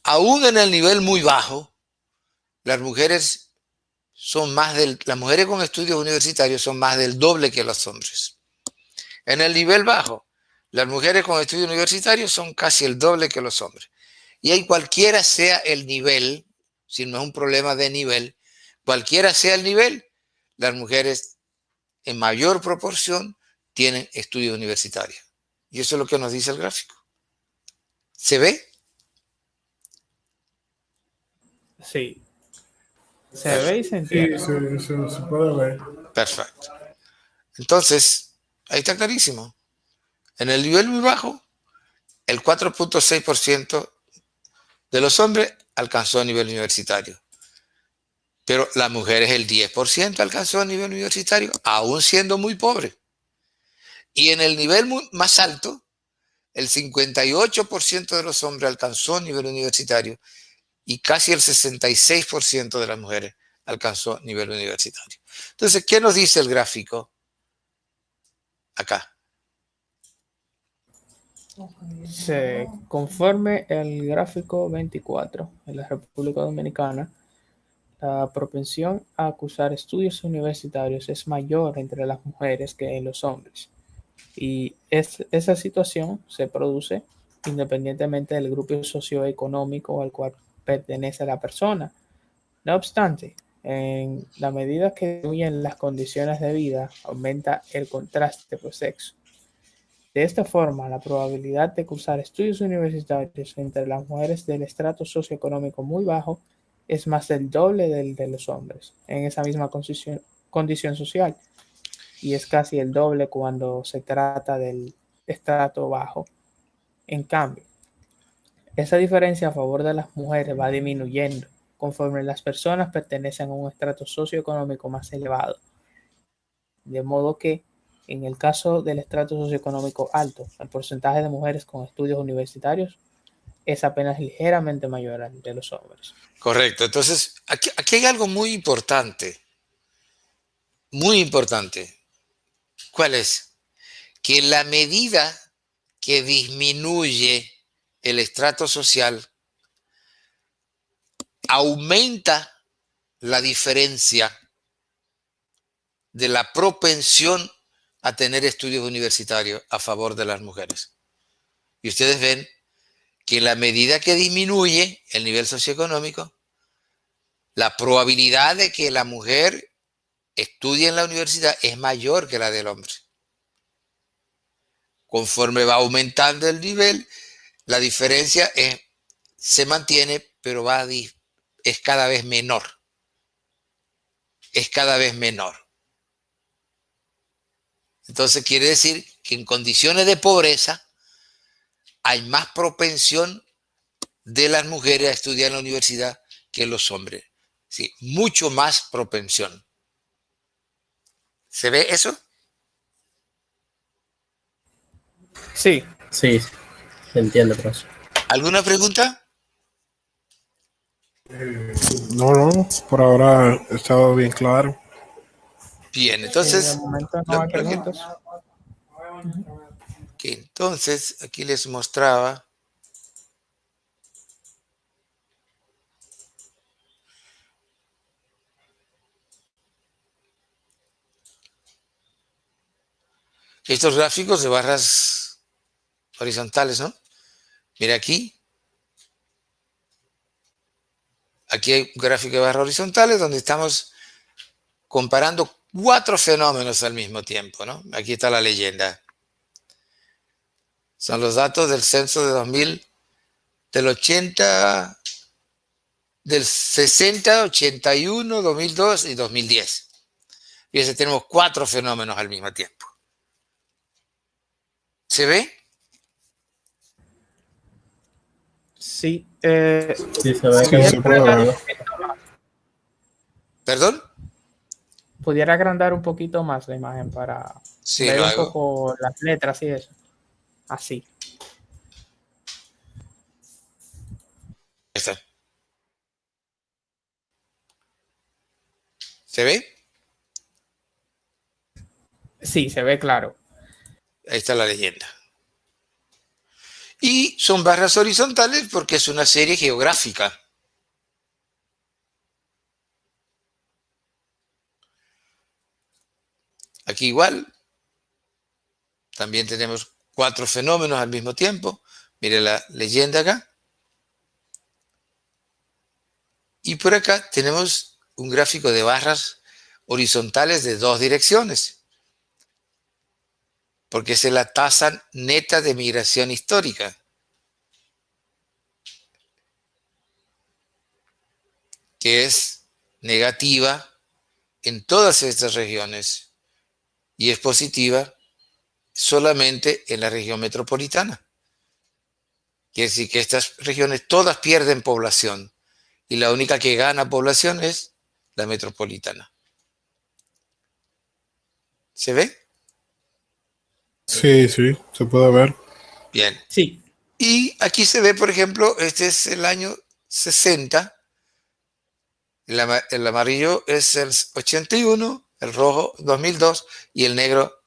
Aún en el nivel muy bajo, las mujeres las mujeres con estudios universitarios son más del doble que los hombres. En el nivel bajo, las mujeres con estudios universitarios son casi el doble que los hombres. Y ahí cualquiera sea el nivel, si no es un problema de nivel, cualquiera sea el nivel, las mujeres en mayor proporción tienen estudios universitarios. Y eso es lo que nos dice el gráfico. ¿Se ve? Sí, se ve y se entiende. Sí, se puede ver. Perfecto. Entonces, ahí está clarísimo. En el nivel muy bajo, el 4.6% de los hombres alcanzó nivel universitario. Pero las mujeres, el 10% alcanzó nivel universitario, aún siendo muy pobre. Y en el nivel más alto, el 58% de los hombres alcanzó nivel universitario y casi el 66% de las mujeres alcanzó nivel universitario. Entonces, ¿qué nos dice el gráfico acá? Conforme el gráfico 24 en la República Dominicana, la propensión a cursar estudios universitarios es mayor entre las mujeres que en los hombres. Y esa situación se produce independientemente del grupo socioeconómico al cual pertenece la persona. No obstante, en la medida que disminuyen las condiciones de vida, aumenta el contraste por sexo. De esta forma, la probabilidad de cursar estudios universitarios entre las mujeres del estrato socioeconómico muy bajo es más del doble del de los hombres en esa misma condición social, y es casi el doble cuando se trata del estrato bajo. En cambio, esa diferencia a favor de las mujeres va disminuyendo conforme las personas pertenecen a un estrato socioeconómico más elevado. De modo que, en el caso del estrato socioeconómico alto, el porcentaje de mujeres con estudios universitarios es apenas ligeramente mayor al de los hombres. Correcto. Entonces, aquí hay algo muy importante. Muy importante. ¿Cuál es? Que en la medida que disminuye el estrato social, aumenta la diferencia de la propensión a tener estudios universitarios a favor de las mujeres. Y ustedes ven que en la medida que disminuye el nivel socioeconómico, la probabilidad de que la mujer estudie en la universidad es mayor que la del hombre. Conforme va aumentando el nivel, la diferencia se mantiene, pero es cada vez menor. Es cada vez menor. Entonces quiere decir que en condiciones de pobreza hay más propensión de las mujeres a estudiar en la universidad que los hombres. Sí, mucho más propensión. ¿Se ve eso? Sí. Sí, se entiende, profesor. ¿Alguna pregunta? No, por ahora ha estado bien claro. Bien, De entonces, momento no hay lo que- preguntas. que entonces aquí les mostraba estos gráficos de barras horizontales, ¿no? Mira aquí. Aquí hay un gráfico de barras horizontales donde estamos comparando 4 fenómenos al mismo tiempo, ¿no? Aquí está la leyenda. Son los datos del censo de 2000, del 80, del 60, 81, 2002 y 2010. Fíjense, tenemos 4 fenómenos al mismo tiempo. ¿Se ve? Sí, Sí, se ve Sí, que se puede ver. ¿Perdón? pudiera agrandar un poquito más la imagen para Sí, ver lo un hago. poco las letras y eso. Así. Ahí está. ¿Se ve? Sí, se ve claro. Ahí está la leyenda. Y son barras horizontales porque es una serie geográfica. Aquí igual. También tenemos 4 fenómenos al mismo tiempo. Mire la leyenda acá. Y por acá tenemos un gráfico de barras horizontales de 2 direcciones. Porque esa es la tasa neta de migración histórica. Que es negativa en todas estas regiones y es positiva solamente en la región metropolitana. Quiere decir que estas regiones todas pierden población y la única que gana población es la metropolitana. ¿Se ve? Sí, sí, se puede ver. Bien. Sí, Y aquí se ve, por ejemplo, este es el año 60, el amarillo es el 81, el rojo 2002 y el negro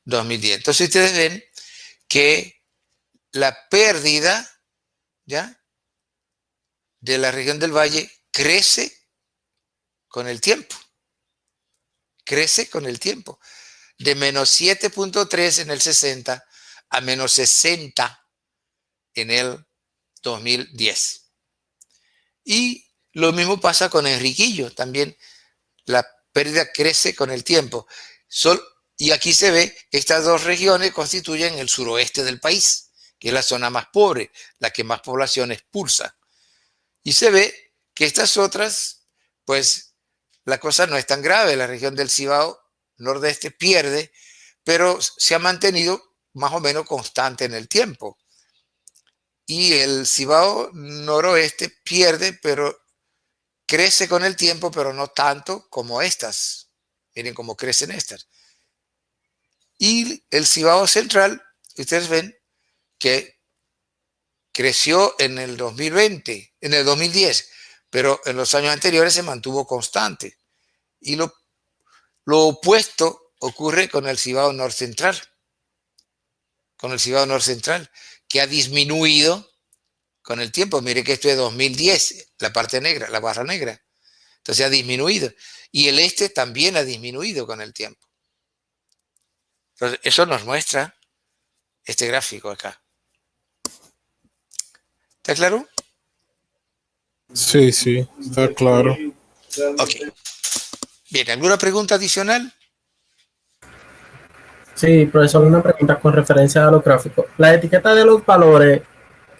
2010. Entonces ustedes ven que la pérdida, ¿ya?, de la región del Valle crece con el tiempo. Crece con el tiempo. De menos 7.3 en el 60 a menos 60 en el 2010. Y lo mismo pasa con Enriquillo. También la pérdida crece con el tiempo. Y aquí se ve que estas 2 regiones constituyen el suroeste del país, que es la zona más pobre, la que más población expulsa. Y se ve que estas otras, pues la cosa no es tan grave. La región del Cibao nordeste pierde, pero se ha mantenido más o menos constante en el tiempo. Y el Cibao noroeste pierde, pero crece con el tiempo, pero no tanto como estas. Miren cómo crecen estas. Y el Cibao central, ustedes ven que creció en el 2020, en el 2010, pero en los años anteriores se mantuvo constante. Y lo opuesto ocurre con el Cibao norcentral. Con el Cibao norcentral, que ha disminuido con el tiempo. Mire que esto es 2010, la parte negra, la barra negra. Entonces ha disminuido. Y el este también ha disminuido con el tiempo. Entonces, eso nos muestra este gráfico acá. ¿Está claro? Sí, sí, está claro. Ok. Bien, ¿alguna pregunta adicional? sí, profesor, una pregunta con referencia a los gráficos. La etiqueta de los valores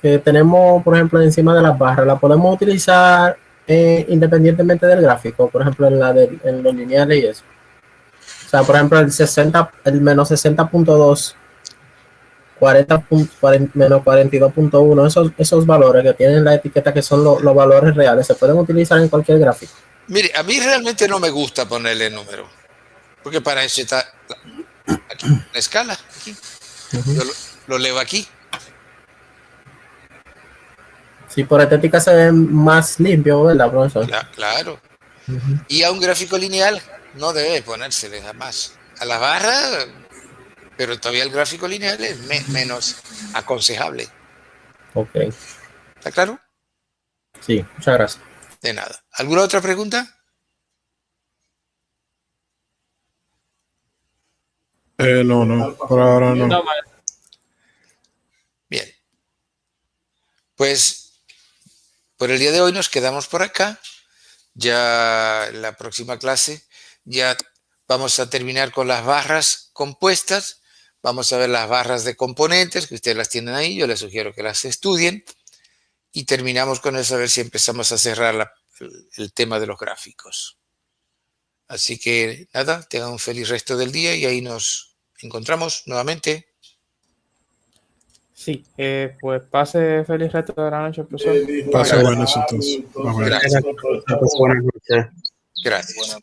que tenemos, por ejemplo, encima de las barras, ¿la podemos utilizar independientemente del gráfico? Por ejemplo, en los lineales y eso. O sea, por ejemplo, el menos 60.2, 40, menos 42.1, esos valores que tienen la etiqueta que son los valores reales, ¿se pueden utilizar en cualquier gráfico? Mire, a mí realmente no me gusta ponerle número, porque para eso está aquí, la escala. Aquí. Yo lo leo aquí. Sí, por estética se ve más limpio, ¿verdad, profesor? Claro. Y a un gráfico lineal no debe ponérsele jamás. A la barra, pero todavía el gráfico lineal es menos aconsejable. Ok, ¿Está claro? sí, muchas gracias. De nada. ¿Alguna otra pregunta? No, por ahora no. No, maestro. Bien. Pues por el día de hoy nos quedamos por acá. Ya en la próxima clase ya vamos a terminar con las barras compuestas. Vamos a ver las barras de componentes, que ustedes las tienen ahí. Yo les sugiero que las estudien. Y terminamos con eso a ver si empezamos a cerrar el tema de los gráficos. Así que nada, tengan un feliz resto del día y ahí nos encontramos nuevamente. Sí, pues pase feliz resto de la noche, profesor. Pase buenas entonces. Bye, bye. Gracias. Buenas noches. Gracias.